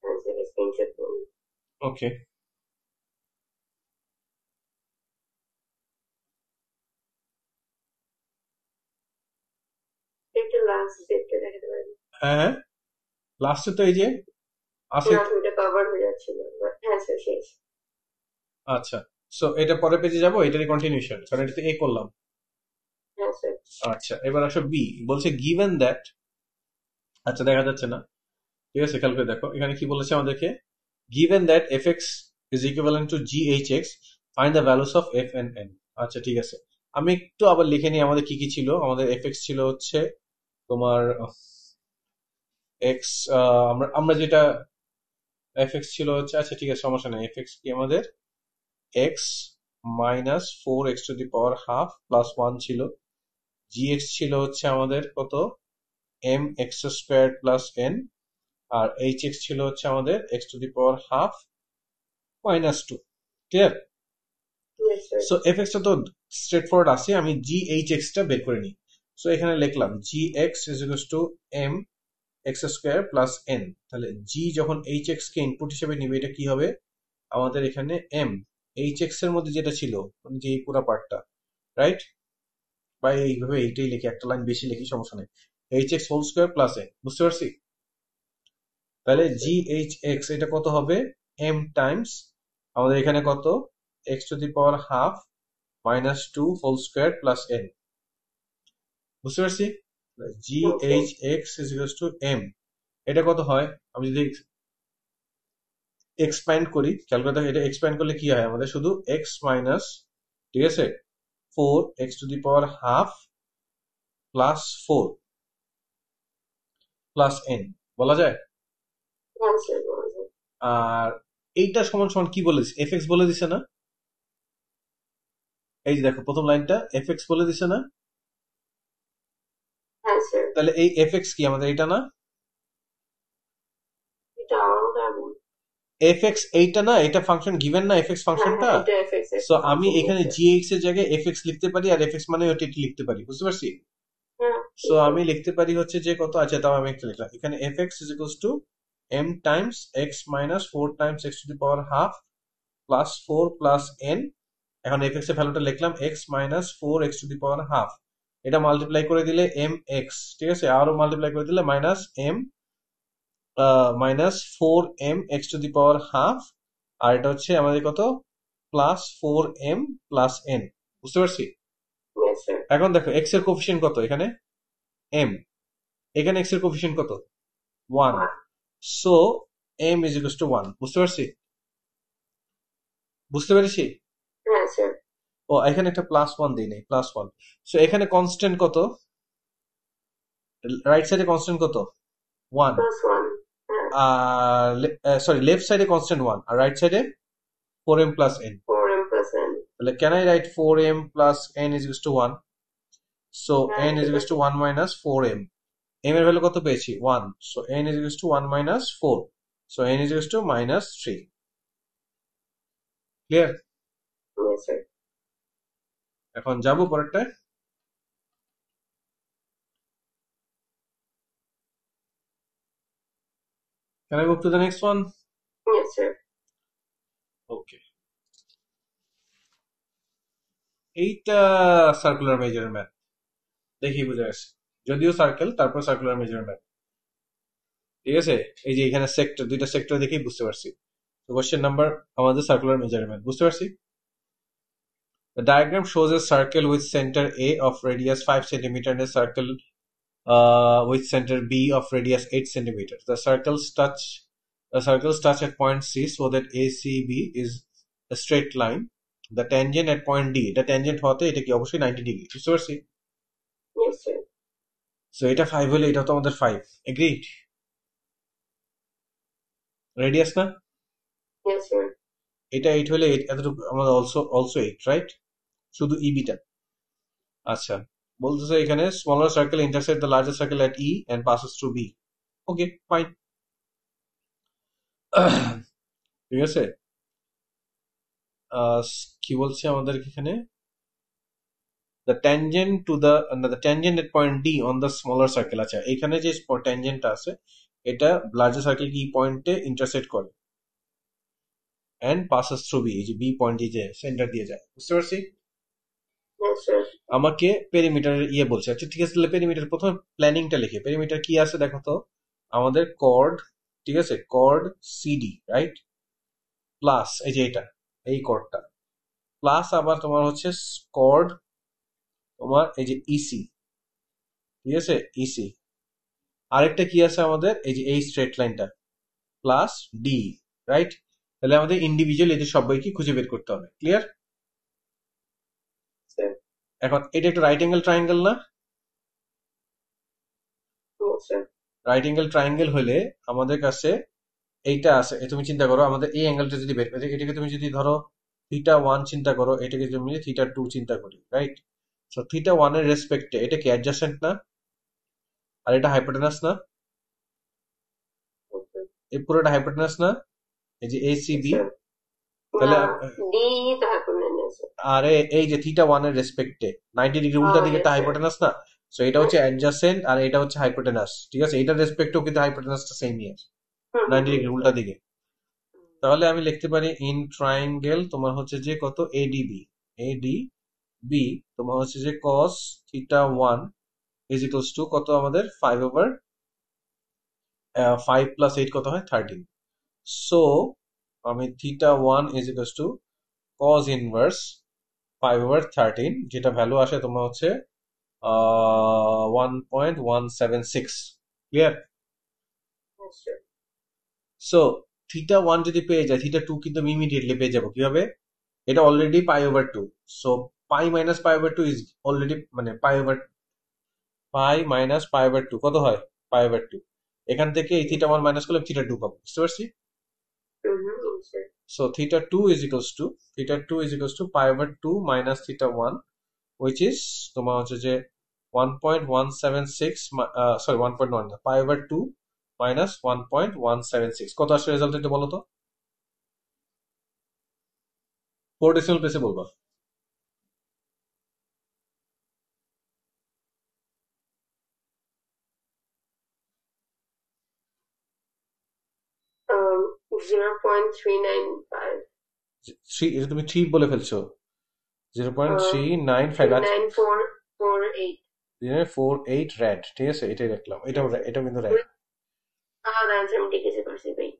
Answer is screenshot করুন। ওকে, একটু লাস্ট ডেটটা দেখাতে পারবেন? হ্যাঁ হ্যাঁ, লাস্টে তো এই যে আছে। না, ওটা কভার হয়ে যাচ্ছিল। হ্যাঁ স্যার, শেষ। আচ্ছা, সো এটা পরের পেজে যাবো, এটারই কন্টিনিউশন, কারণ এটাতে এ করলাম। হ্যাঁ স্যার। আচ্ছা, এবার আসো বি, বলছে গিভেন দ্যাট, আচ্ছা দেখা যাচ্ছে না, ঠিক আছে খেয়াল করে দেখো এখানে কি বলেছে আমাদেরকে, given that fx is equivalent toghx, find the values of f and n। আচ্ছা ঠিক আছে, আমি একটু আবার লিখে নিই আমাদের কি কি ছিল। আমাদের fx ছিল হচ্ছে তোমার x, আমরা আমরা যেটা fx ছিল হচ্ছে, আচ্ছা ঠিক আছে সমস্যা নেই, fx কি আমাদের x minus 4x two the power half plus 1 ছিল, gx ছিল হচ্ছে আমাদের কত, m x square plus n, আর hx ছিল হচ্ছে আমাদের x to the power half minus 2। Clear? Yes, sir. So fx টা তো স্ট্রেট ফরওয়ার্ড আছে, আমিghx টা বের করে নিই। সো এখানে লিখলাম gx is equal two m x square plus n। তাহলে g যখন hx কে ইনপুট হিসেবে নিবে এটা কি হবে আমাদের, এখানে m hx এর মধ্যে যেটা ছিল, মানে যে এই পুরো পার্টটা, রাইট? বা এইভাবে এইটাই লিখি, একটা লাইন বেশি লিখি সমস্যা নেই, hx whole square plus n, বুঝতে পারছি? তাহলেghx এটা কত হবে, m টাইমস আমাদের এখানে কত, x to the power half minus 2 whole square plus n, বুঝতে পারছি? জি Okay. H x is equal to m, এটা কত হয়, আমি যদি এক্সপ্যান্ড করি, ক্যালকুলেটর এটা এক্সপ্যান্ড করলে কি হয় আমাদের, শুধু এক্স মাইনাস, ঠিক আছে, 4 x to the power half plus 4 plus n বলা যায়। হ্যাঁ স্যার, বলা যায়। আর এইটা সমান সমান কি বলে দিছে, এফ এক্স বলে দিছে না? এই যে দেখো প্রথম লাইনটা এফ এক্স বলে দিছে না? হ্যাঁ স্যার। তাহলে এই এফ এক্স কি আমাদের এটা না? এটা আলাদা এমন। fx এইটা না, এটা ফাংশন গিভেন না fx হ্যাঁ ফাংশনটা। হ্যাঁ এটা fx এর সো আমি ফাংশন এখানে নিচ্ছে। gx এর জায়গায় fx লিখতে পারি আর fx মানে ওটা লিখতে পারি, বুঝতে পারছি। হ্যাঁ সো ঠিক আমি আছে। লিখতে পারি হচ্ছে যে কত আছে, তাও আমি একটা লিখলাম এখানে fx is equals to m times x minus 4 times x to the power half plus 4 plus n। এখন fx এর ভ্যালুটা লিখলাম x minus 4 x to the power half, এটা মাল্টিপ্লাই করে দিলে mx, ঠিক আছে, আরো মাল্টিপ্লাই করে দিলে minus m minus 4m x to the power half, আর এটা হচ্ছে আমাদের কত প্লাস 4m প্লাস n, বুঝতে পারছি। Yes sir. এখন দেখো x এর কোফিশিয়েন্ট কত এখানে m, এখানে x এর কোফিশিয়েন্ট কত 1, so m is equals to 1, বুঝতে পারছি, বুঝতে পেরেছি। হ্যাঁ স্যার। ও এখানে একটা প্লাস 1 দিই নেই, প্লাস 1। সো এখানে কনস্ট্যান্ট কত, রাইট সাইডে কনস্ট্যান্ট কত 1, +1 হ্যাঁ আর সরি লেফট সাইডে কনস্ট্যান্ট 1 আর রাইট সাইডে 4m plus n। 4m plus n। তাহলে can I write 4m plus n is equals to 1? So হ্যাঁ n is ঠিক equals আছে। to 1 minus 4m, m এর ভ্যালু কত পেয়েছি 1, so n is equals to 1 minus 4, so n is equals to minus 3, clear. Yes sir. এখন যাবো পরেরটায়। Can I move to the next one? Yes sir. Okay. এইটা circular measure math, দেখি বুঝে আসছে, যদিও সার্কেল তারপর সার্কুলার মেজার ম্যাথ, ঠিক আছে। এই যে এখানে সেক্টর, দুইটা সেক্টর দেখেই বুঝতে পারছি। তো কোশ্চেন নাম্বার আমাদের সার্কুলার মেজারমেন্ট, বুঝতে পারছি। The diagram shows a circle with center A of radius 5 centimeter and a circle with center B of radius 8 centimeters. The circles touch at point C so that ACB is a straight line. The tangent at point D, এটা tangent হতে এটা কি অবশ্যই 90 degree, বুঝতে পারছি। Yes sir. So এটা 5 হলে এটা তো আমাদের 5, এগ্রিড। রেডিয়াস না, Yes sir. এটা 8 হলে এতটুকু আমাদের অলসো 8, রাইট, শুধু ইবিটা। আচ্ছা, বলতেছে এখানে smaller circle intersect the larger circle at E and passes through B. Okay fine, ঠিক আছে। কি বলছে আমাদের এখানে, the tangent to the tangent at point D on the smaller circle। আচ্ছা, এখানে যে ট্যানজেন্টটা আছে এটা লার্জার সার্কেল কি পয়েন্টে ইন্টারসেক্ট করে and passes through B, এই যে বি পয়েন্ট যে সেন্টার দিয়ে যায়, বুঝতে পারছি। Yes sir. আমাকে পেরিমিটারের ইয়ে বলছে, আচ্ছা ঠিক আছে, তাহলে পেরিমিটার প্রথমে প্ল্যানিংটা লিখে, পেরিমিটার কি আছে দেখো তো, আমাদের কর্ড, ঠিক আছে, কর্ড সিডি, রাইট, প্লাস এই যে এটা, এই কর্ডটা, প্লাস আবার তোমার হচ্ছে কর্ড তোমার এই যে ইসি, ঠিক আছে, ইসি, আরেকটা কি আছে আমাদের এই যে এই স্ট্রেট লাইনটা প্লাস ডি, রাইট। তাহলে আমাদের ইন্ডিভিজুয়াল এদের সবাইকে খুঁজে বের করতে হবে, ক্লিয়ার। Sir. এখন এটা একটা রাইট অ্যাঙ্গেল ট্রায়াঙ্গেল না, Yes sir. Right angle triangle হলে আমাদের কাছে এইটা আছে, তুমি চিন্তা করো আমাদের এই অ্যাঙ্গেলটা যদি বের করে, এটাকে তুমি যদি ধরো θ1 চিন্তা করো, এটাকে তুমি θ2 চিন্তা করি, রাইট। সো θ1 এর রেসপেক্টে এটা কি অ্যাডজাসেন্ট না, আর এটা হাইপোটেনাস না, Okay. এই পুরোটা হাইপোটেনাস না, এই যে এসিবি, Sir. তাহলে না D তো hypotenuse sir. আরে এই যে θ1 এর রেসপেক্টে 90 ডিগ্রি উল্টা দিকে Yes এটা sir. হাইপোটেনাস না, সো এটা হচ্ছে অ্যাডজাসেন্ট আর এটা হচ্ছে হাইপোটেনাস, ঠিক আছে, এটার রেসপেক্টেও কিন্তু হাইপোটেনাসটা সেমই আছে 90 ডিগ্রি উল্টা দিকে। তাহলে আমি লিখতে পারি ইন ট্রায়াঙ্গেল তোমার হচ্ছে যে কত এডিবি, এডিবি তোমার হচ্ছে যে cos θ1 is equals to কত আমাদের 5 over 5 plus 8 কত হয় 13। সো আমি θ1 is equals to cos inverse 5 over 13, যেটা ভ্যালু আসে তোমার হচ্ছে 1.176, ক্লিয়ার। Yes sir. সো θ1 যদি পেয়ে যায় θ2 কিন্তু আমি ইমিডিয়েটলি পেয়ে যাবো কিভাবে, এটা already pi over 2, so pi minus pi over 2 is already মানে পাই মাইনাস পাই ওভার 2 কত হয় পাই ওভার 2, এখান থেকে এই θ1 মাইনাস করলে θ2 পাবো, বুঝতে পারছি। Yes sir. So θ2 is equals to pi over 2 minus θ1, which is তোমার হচ্ছে যে 1.176 sorry 1.1 pi over 2 minus 1.176, কত আসছে রেজাল্ট এটা বলো তো। 4 decimal place এ বলবা। um 0.395 এটা তুমি 3 বলে ফেলছো। 0.395 39448 48 র্যাড, ঠিক আছে, এটাই রাখলাম। এটা কিন্তু র্যাড, আনসার আমি ঠিক আছে করছি ভাই।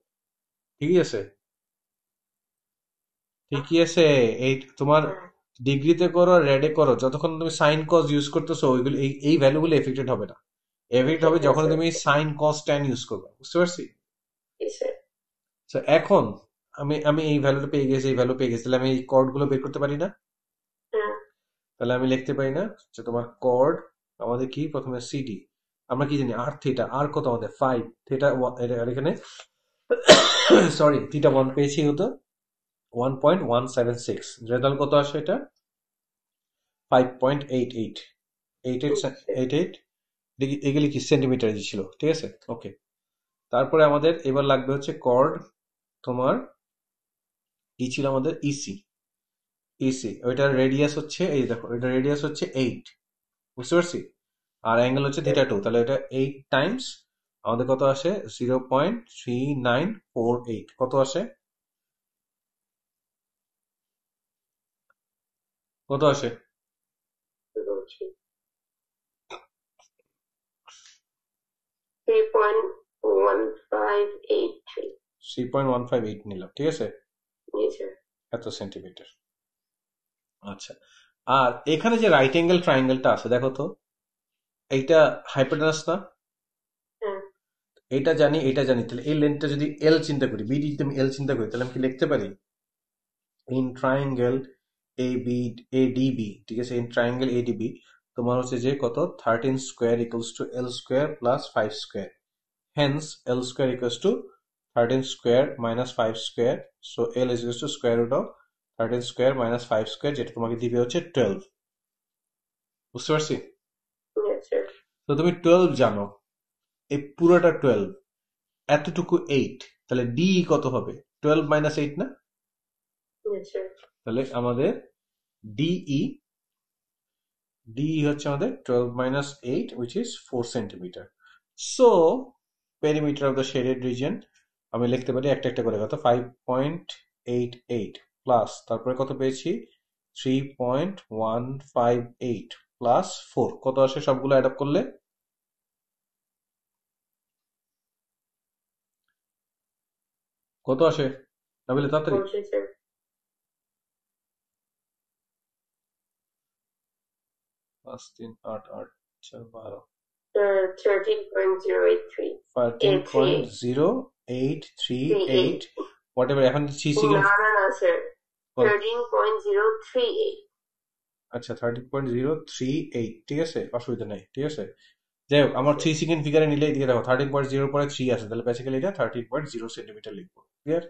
ঠিকই আছে, ঠিকই আছে। এই তোমার ডিগ্রিতে করো র্যাডে করো, যতক্ষণ তুমি সাইন কজ ইউজ করতেছো ওইগুলো এই ভ্যালুগুলো এফেক্টেড হবে না। এফেক্ট হবে যখন তুমি সাইন কজ ট্যান ইউজ করবে, বুঝতে পারছি? So, এখন আমি এই ভ্যালুটা পেয়ে গেছি, এই ভ্যালু পেয়ে গেছি, তাহলে আমি এই কর্ড গুলো বের করতে পারি না? তাহলে আমি লিখতে পারি না যে তোমার কর্ড আমাদের কি, প্রথমে সিডি, আমরা কি জানি আর থিটা, আর কত আমাদের 5 থিটা, আর এখানে সরি থিটা 1 পেয়েছি হতো 1.176, রেজাল্ট কত আসে এটা 5.88, 88 এগুলি কি সেন্টিমিটার ছিল, ঠিক আছে, ওকে। তারপরে আমাদের এবার লাগবে হচ্ছে কর্ড, তোমার কি ছিল আমাদের ইসি, ওইটার রেডিয়াস হচ্ছে, এই দেখো এটা রেডিয়াস হচ্ছে 8, বুঝতে পারছি, আর অ্যাঙ্গেল হচ্ছে থিটা 2, তাহলে এটা 8 টাইমস আমাদের কত আসে 0.3948, কত আসে, কত আসে? 3.1583 নিলাম, ঠিক আছে, এত সেন্টিমিটার। আচ্ছা, আর এখানে যে রাইট অ্যাঙ্গেল ট্রায়াঙ্গেলটা আছে দেখো তো, এইটা হাইপোটেনাস না? এটা জানি, এটা জানি, তাহলে এই লেন্থটা যদি এল চিন্তা করি, বিডি যদি আমি এল চিন্তা করি, তাহলে আমি কি লিখতে পারি ইন ট্রায়াঙ্গেল এডিবি, ঠিক আছে, ইন ট্রায়াঙ্গেল এডিবি তোমার হচ্ছে যে কত 13 square equals to L square plus 5 square, hence L square equals to 13 square minus 5 square, so L is equals to square root of 13 square minus 5 square, যেটা তোমাকে দিবে হচ্ছে 12, বুঝতে পারছি? তো তুমি 12 জানো, এই পুরোটা 12, এতটুকু 8, তাহলে ডি কত হবে 12 মাইনাস 8 না? তাহলে আমাদের ডিই হচ্ছে আমাদের 12 minus 8 which is 4 centimeter. So perimeter of the shaded region আমি লিখতে পারি একটা একটা করে, কত 5.88 প্লাস তারপরে কত পেয়েছি 3.158 প্লাস 4, কত আসে সবগুলো অ্যাড আপ করলে? কত আসে নাবিলে তাড়াতাড়ি? 5 3 8 8 4 12 13.083 13.083 whatever, এখন সি সেকেন্ড, না স্যার 13.038, আচ্ছা 13.038, ঠিক আছে, অসুবিধা নেই, ঠিক আছে। যাই হোক, আমার 3 সেকেন্ড ফিগারে নিলে এদিকে দেখো 13.0 পরে 3 আছে, তাহলে বেসিক্যালি এটা 13.0 সেন্টিমিটার লিখবো, ক্লিয়ার?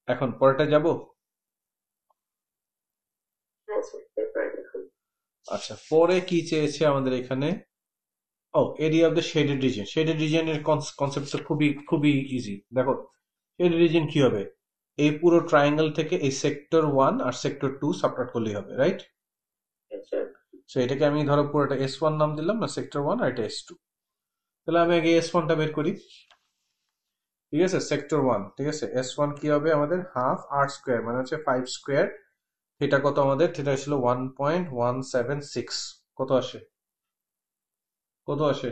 এখন পরেরটা যাব। আচ্ছা, পরে কি চেয়েছে আমাদের এখানে, ও area of the shaded region. Shaded রিজিয়নের কনসেপ্ট তো খুবই খুবই ইজি। দেখো শেডেড রিজিয়ন কি হবে, এই পুরো ট্রায়াঙ্গেল থেকে এই সেক্টর 1 আর সেক্টর 2 সাবট্রাক্ট করলেই হবে, রাইট? সো এটাকে আমি ধরো পুরোটা S1 নাম দিলাম, না সেক্টর 1 আর এটা S2, তাহলে আমি আগে S1টা বের করি, ঠিক আছে, সেক্টর 1, ঠিক আছে, S1 কি হবে আমাদের হাফ আর স্কোয়ার মানে হচ্ছে 5 স্কোয়ার, থিটা কত আমাদের, থিটা ছিল 1.176, কত আসে, কত আসে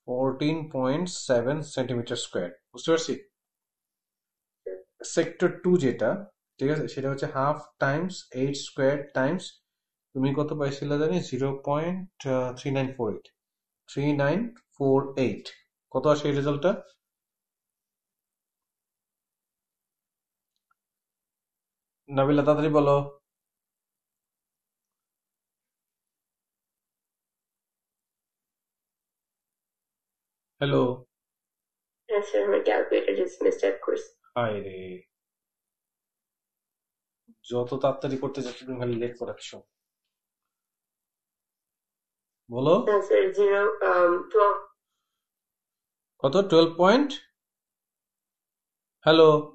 14.7 সেন্টিমিটার স্কোয়ার, বুঝতে পারছি? সেক্টর 2 যেটা, ঠিক আছে, সেটা হচ্ছে হাফ টাইমস 8 স্কোয়ার টাইমস, তুমি কত পাইছিলে জানি 0.3948, 3948, কত আসে এই রেজাল্টটা? নাবিলা তাড়াতাড়ি বলো। হ্যালো, হায় রে, যত তাড়াতাড়ি করতে যাচ্ছ তুমি খালি লেট করাচ্ছ, বলো কত 12 point Hello,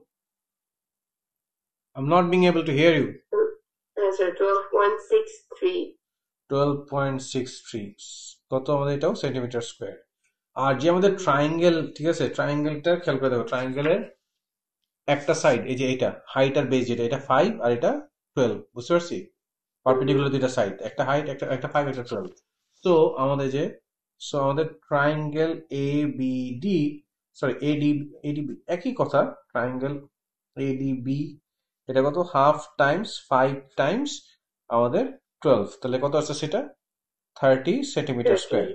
I'm not being able to hear you. Answer 12.63. 12.63 কত আমাদের এটাও সেন্টিমিটার স্কোয়ার। আর যে আমাদের ট্রায়াঙ্গেল, ঠিক আছে, ট্রায়াঙ্গেলটা খেয়াল করে দেখো, ট্রায়াঙ্গেলের একটা সাইড এই যে এটা হাইট আর বেস, যেটা এটা 5 আর এটা 12, বুঝতে পারছি? পারপেন্ডিকুলার দুইটা সাইড, একটা হাইট একটা একটা 5 একটা 12। তো আমাদের যে আমাদের triangle A B D, sorry AD, ADB একই কথা, ট্রায়াঙ্গেল এডিবি এটা কত, হাফ টাইমস 5 টাইমস আমাদের 12, তাহলে কত আছে সেটা 30 সেন্টিমিটার স্কোয়ার।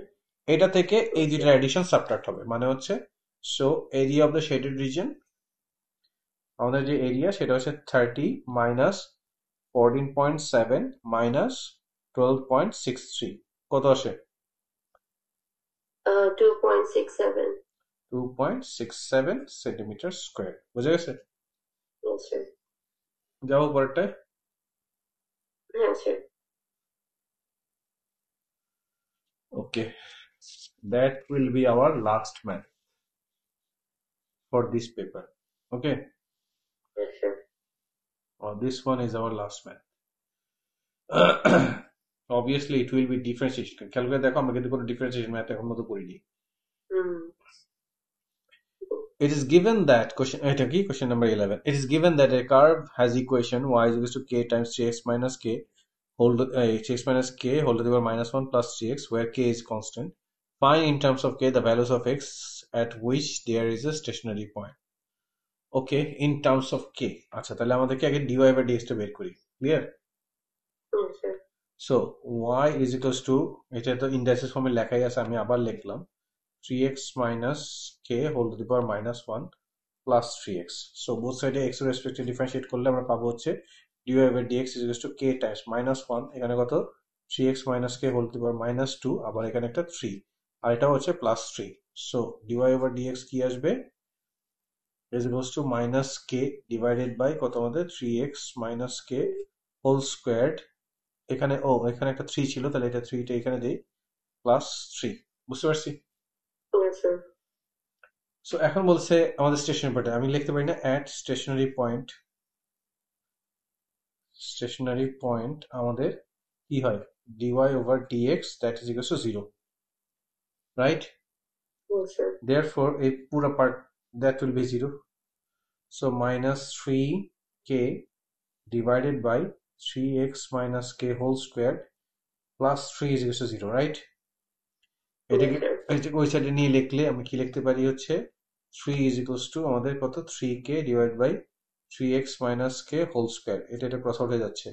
এটা থেকে এই দুইটার অ্যাডিশন সাবট্রাক্ট হবে, মানে হচ্ছে so area of the shaded reason, আমাদের যে এরিয়া সেটা হচ্ছে 30 মাইনাস 14.7 মাইনাস 12.63, কত আসে? 2.67. 2.67 সেন্টিমিটার স্কোয়ার, বুঝে গেছে? Yes, sir. যাবো পরেরটায়। Yes, sir. Okay, that will be our last math for this paper. Okay, Yes, sir. this one is our last math. Obviously it will be differentiation. খেয়াল করে দেখো আমরা কিন্তু কোনো differentiation math এখন মতো করিনি। It is given that question number 11. It is given that a curve has equation y is equal to k times 3x minus k whole x minus k whole to the power minus 1 plus 3x, where k is constant. Find in terms of k the values of x at which there is a stationary point. Okay, in terms of k. আচ্ছা, তাহলে আমাদেরকে আগে dy by dx টা বের করি। Clear? Yes, sir. So y is equals to, এটা তো indices ফর্মে লেখাই আছে, আমি আবার লিখলাম 3x minus k whole to the power minus 1 plus 3x. So both side x এর রেসপেক্টে ডিফারেন্সিয়েট করলে আমরা পাবো হচ্ছে dy by dx is equals to k times minus 1, এখানে কত 3x minus k whole to the power minus 2, আবার এখানে একটা 3 আর এটা হচ্ছে plus 3. So dy over dx কি আসবে, is equals to minus k divided by কত আমাদের 3x minus k whole squared, এখানে এখানে একটা 3 ছিল, তাহলে এটা 3 টা এখানে দেই প্লাস 3, বুঝতে পারছি? Yes, sir. সো এখন বলছে আমাদের স্টেশনারি পয়েন্ট, আমি লিখতে পারি না অ্যাট স্টেশনারি পয়েন্ট আমাদের কি হয় dy over dx that is equals to 0, right? Yes, sir. Therefore a পুরো part that will be 0, so minus 3k divided by 3x minus k whole squared plus 3 is equals to 0, right? এটাকে ওই সাইডে নিয়ে লিখলে আমি কি লিখতে পারি হচ্ছে 3 is equals to আমাদের কত 3k divided by 3x minus k whole square, এটা ক্রস আউট হয়ে যাচ্ছে,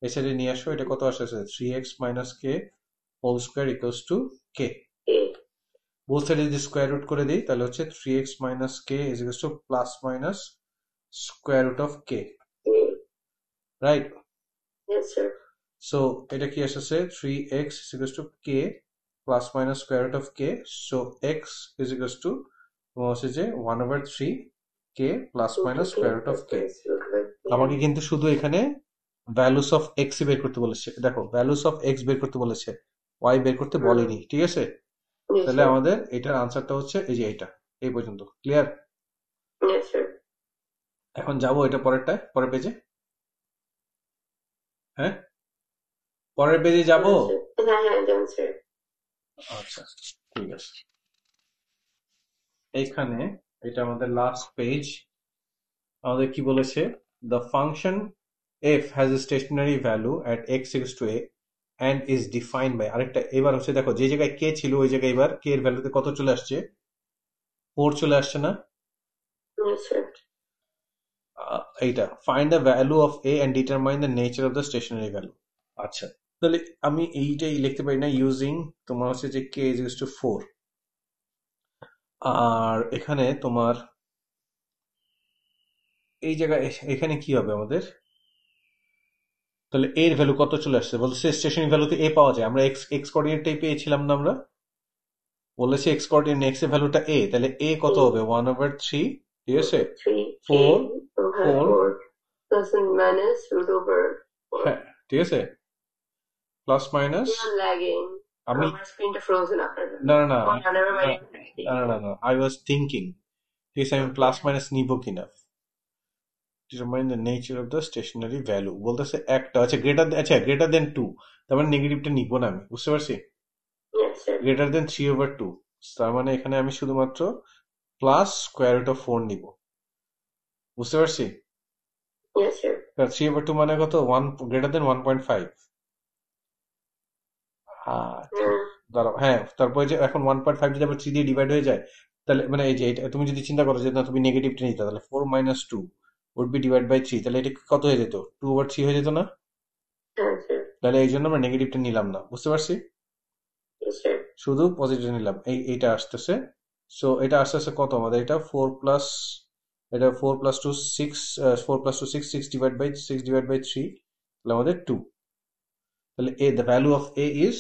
এই সাইডে নিয়ে আসো, এটা কত আসছে 3x minus k whole square equals to k, both সাইডে যদি স্কোয়ার রুট করে দিই তাহলে হচ্ছে 3x minus k is equals to plus minus square root of k, right? Yes, sir. So এটা কি আসছে 3x is equals to k plus minus square root of k, so x is equals to হচ্ছে যে 1 over 3 k plus minus square root of k. আমাকে কিন্তু শুধু এখানে values of x বের করতে বলেছে, দেখো ভ্যালুস অফ x বের করতে বলেছে, y বের করতে বলেনি, ঠিক আছে? তাহলে আমাদের এটার আনসারটা হচ্ছে এই যে এটা, এই পর্যন্ত। ক্লিয়ার? Yes, sir. এখন যাবো এটা পরেরটায়, পরের পেজে। হ্যাঁ, পরের পেজে যাবো। হ্যাঁ, আচ্ছা ঠিক আছে, এইখানে এটা আমাদের লাস্ট পেজ। আমাদের কি বলেছে, the function f has a stationary value at x equals to a and is defined by, আরেকটা এবার হচ্ছে দেখো যে জায়গায় k ছিল ওই জায়গায় এবার k এর ভ্যালুতে কত চলে আসছে, 4 চলে আসছে না? Yes, sir. এইটা find the value of a and determine the nature of the stationary value. আচ্ছা, তাহলে আমি এইটাই লিখতে পারি না, ইউজিং তোমার হচ্ছে যে k is equals to 4, আর এখানে তোমার এই জায়গায় এখানে কি হবে আমাদের, তাহলে এর ভ্যালু কত চলে আসছে, বলছে স্টেশনারি ভ্যালুতে এ পাওয়া যায়, আমরা এক্স কোঅর্ডিনেটটাই পেয়েছিলাম না, আমরা বলেছি এক্স কোঅর্ডিনেট এক্স এর ভ্যালুটা এ, তাহলে এ কত হবে 1 over 3, ঠিক আছে, 4 plus and minus root over 4, হ্যাঁ ঠিক আছে, প্লাস মাইনাস, আমি স্ক্রিনটা ফ্রোজেন আপনার না আই ওয়াজ থিংকিং, ঠিক আছে আমি প্লাস মাইনাস নিব কিনা, determine the nature of the stationary value বলতেছে একটা গ্রেটার দেন 2, তার মানে নেগেটিভটা নিব না আমি, বুঝতে পারছি? Yes, sir. গ্রেটার দেন 3/2, তার মানে এখানে আমি শুধুমাত্র প্লাস স্কোয়ার রুট অফ 4 নিব, বুঝতে পারছি? Yes, sir. 3/2 মানে কত? Greater than 1.5। আচ্ছা, Hmm. দাঁড়াও, হ্যাঁ, তারপরে যে এখন 1.5 যদি আবার 3 দিয়ে ডিভাইড হয়ে যায়, তাহলে মানে এই যে তুমি যদি চিন্তা করো যে না তুমি নেগেটিভটা নিতে, তাহলে 4 - 2 would be divided by 3, তাহলে এটা কত হয়ে যেত? 2/3 হয়ে যেত না? Yes, sir. তাহলে এই জন্য আমরা নেগেটিভটা নিলাম না, বুঝতে পারছি? Yes, sir. শুধু পজিটিভ নিলাম। এইটা আসতেছে, সো এটা আসতেছে কত আমাদের? এটা 4 প্লাস, এটা 4 প্লাস 2 6, 4 প্লাস 2 6, 6 ডিভাইড বাই 3, তাহলে আমাদের 2। তাহলে the value of A is,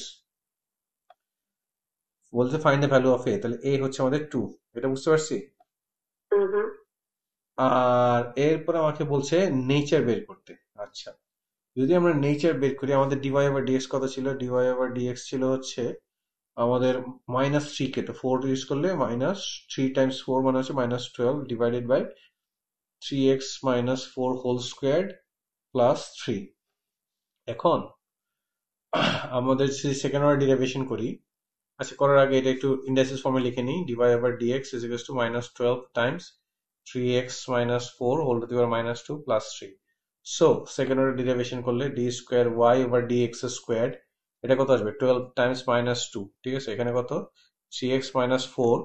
বলতে ফাইন্ড দ্য ভ্যালু অফ এ, তাহলে এ হচ্ছে আমাদের 2, এটা বুঝতে পারছি? Mm-hmm. আর এরপরে আমাকে বলছে নেচার বের করতে। আচ্ছা, যদি আমরা নেচার বের করি, আমাদের ডিওয়াই ওভার ডিএক্স কত ছিল? ডিওয়াই ওভার ডিএক্স ছিল হচ্ছে আমাদের -3 কে, তো 4 ইউজ করলে -3 টাইমস 4 মানে হচ্ছে -12 divided by 3x - 4 whole squared plus 3। এখন আমাদের যদি সেকেন্ড অর্ডার ডেরিভেশন করি, আচ্ছা করার আগে এটা একটু ইন্ডাইসিস ফর্মে লিখে নিই। D y over d x is equals to -12 times 3x - 4 whole to the power -2 plus 3। So second order derivation করলে d square y over d x squared, এটা কত আসবে? 12 টাইমস -2, ঠিক আছে? এখানে কত? 3x - 4,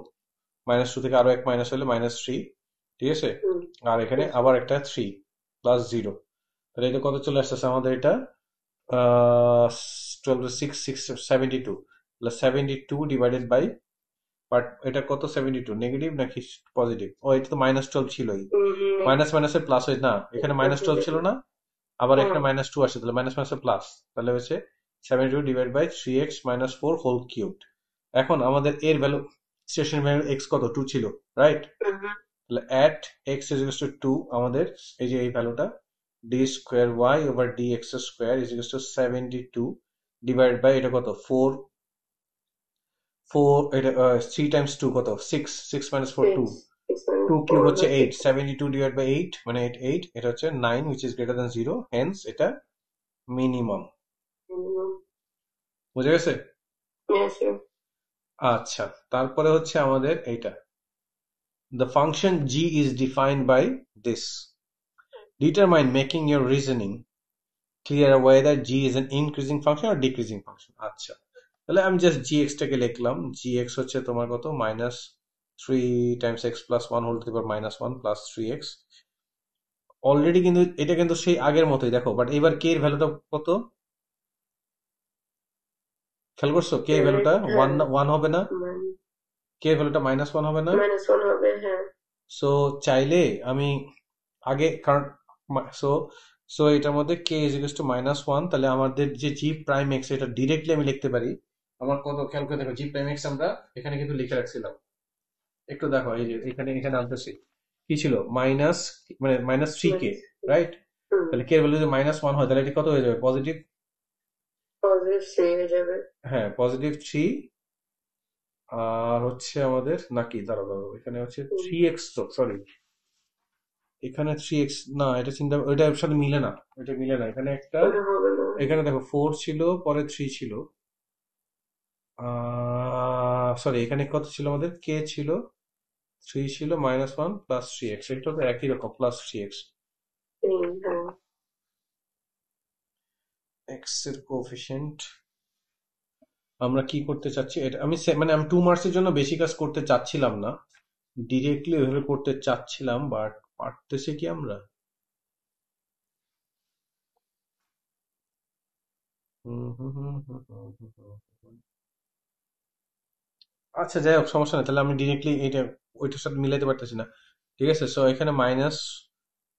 -2 থেকে আরো এক মাইনাস হলে -3, ঠিক আছে? Mm. আর এখানে Yes, আবার sir. একটা 3 প্লাস 0, তাহলে এটা কত চলে আসতেছে আমাদের? এটা 12 6 6 72, তাহলে 72 ডিভাইডেড বাই, বাট এটা কত? 72 নেগেটিভ নাকি পজিটিভ? ও, এটা তো -12 ছিলই, Mm-hmm. মাইনাস মাইনাসের প্লাস হয়ে না, এখানে -12 ছিল না, আবার এখানে Oh. -2 আসে, তাহলে মাইনাস মাইনাসের প্লাস, তাহলে হচ্ছে 72 divide by 3x - 4 whole cubed. এখন আমাদের এর ভ্যালু, স্টেশন ভ্যালু x কত? 2 ছিল, রাইট? Mm-hmm. তাহলে at x is equals to 2, আমাদের এই যে এই ভ্যালুটা d square y over dx square is equals to 72 divide by এটা কত? 4, এটা 3 টাইমস 2 কত? 6, 6 - 4 2, 6, 2 কিউব 4 হচ্ছে by 8, 6. 72 ডিভাইড বাই 8 মানে 8, এটা হচ্ছে 9 which is greater than 0, hence এটা মিনিমাম। Mm-hmm. বুঝে গেছে? Yes, sir. আচ্ছা, তারপরে হচ্ছে আমাদের এইটা, the function g is defined by this, determine making your reasoning clear whether g is an increasing function or decreasing function। আচ্ছা, তাহলে আমি জাস্ট gx টাকে লিখলাম, gx হচ্ছে তোমার কত? -3 times x plus 1 whole to the power -1 plus 3x। Already কিন্তু এটা কিন্তু সেই আগের মতোই, দেখো, বাট এবার কে এর ভ্যালুটা কত? খেয়াল করছো? কে এর ভ্যালুটা হ্যাঁ 1 হবে না? মানে কে এর ভ্যালুটা -1 হবে না? -1 হবে, হ্যাঁ। সো চাইলে আমি আগে, কারণ সো সো এটার মধ্যে k ইজ ইকুয়াল টু -1, তাহলে আমাদের যে জি প্রাইম এক্স, এটা ডিরেক্টলি আমি লিখতে পারি। আমার কত? খেয়াল করে দেখো, জি প্রাইম এক্স আমরা এখানে কিন্তু লিখে রাখছিলাম, একটু দেখো, এই যে এখানে এখানে আনতেছি, কি ছিল? মাইনাস, মানে -3k, রাইট? তাহলে কে এর ভ্যালু যদি -1 হয়, তাহলে এটা কত হয়ে যাবে? পজিটিভ, পজিটিভ 3 হয়ে যাবে। হ্যাঁ পজিটিভ 3। আর হচ্ছে আমাদের নাকি, দাঁড়াও দাঁড়াও, এখানে হচ্ছে 3x, তো সরি, এখানে 3x না, এটা চিন্তা, ওইটার সাথে মিলে না, এটা মিলে না, এখানে একটা, ওটা হবে না। এখানে দেখো 4 ছিল, পরে 3 ছিল, সরি, এখানে কত ছিল আমাদের? কে ছিল, 3 ছিল, -1 প্লাস 3x, এটা তো একই রকম, প্লাস 3x, 3, হ্যাঁ। x এর কোএফিসিয়েন্ট। আমরা কি করতে চাচ্ছি, এটা আমি মানে আমি 2 মার্কসের জন্য বেশি কাজ করতে চাচ্ছিলাম না, ডিরেক্টলি ওইভাবে করতে চাচ্ছিলাম, বাট পারতেছি কি আমরা? হুম হুম হুম হুম হুম হুম হুম। আচ্ছা, যাই হোক, সমস্যা নেই, তাহলে আমি ডিরেক্টলি এটা ওইটার সাথে মিলাইতে পারতেছি না, ঠিক আছে? সো এখানে মাইনাস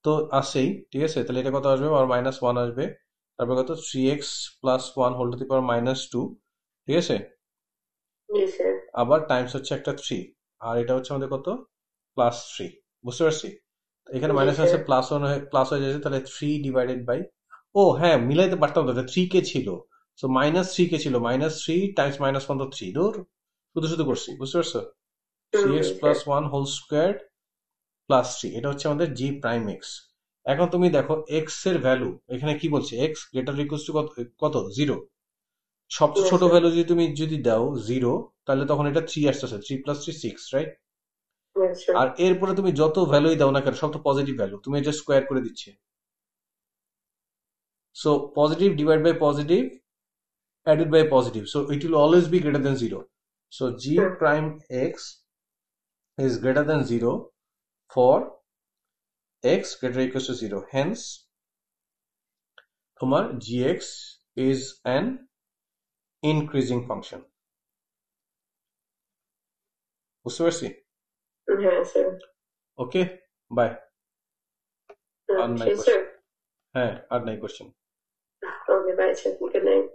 তো আসেই, ঠিক আছে? তাহলে এটা কত আসবে? আর -1 আসবে, তারপর কত? 3x plus 1 whole to the power -2, ঠিক আছে? জি স্যার। আবার টাইমস হচ্ছে একটা 3, আর এটা হচ্ছে আমাদের কত? প্লাস 3, বুঝতে পারছি? এখানে জি মাইনাস স্যার। আছে, প্লাস হয়ে যাচ্ছে, তাহলে 3 ডিভাইডেড বাই, ও হ্যাঁ, মিলাইতে পারতাম তো, 3k ছিল, সো -3k ছিল, -3 টাইমস -1 তো 3, দূর, শুধু শুধু করছি, বুঝতে পারছো? 3x জি plus sir. 1 whole square plus 3, এটা হচ্ছে আমাদের জি প্রাইম এক্স। এখন তুমি দেখো এক্স এর ভ্যালু এখানে কি বলছে, এক্স গ্রেটার ইকুয়াল টু কত 0। সবচেয়ে Yes, ছোট sir. ভ্যালু যদি দাও 0, তাহলে তখন এটা 3 আসতেছে, 3 + 3 6, রাইট? Yes, sir. আর এরপরে তুমি যত ভ্যালুই দাও না কেন সব তো পজিটিভ ভ্যালু, তুমি এটা স্কোয়ার করে দিচ্ছে। So positive divide by positive added by positive, so it will always be greater than 0. So g Hmm. prime x is greater than 0 for x greater equals to 0, hence তোমার gx is an increasing function. বুঝতে পারছি? Yes, sir. Okay, bye. আর নাই Yes, question. sir. হ্যাঁ, আর নাই question. Okay, bye, sir. Good night.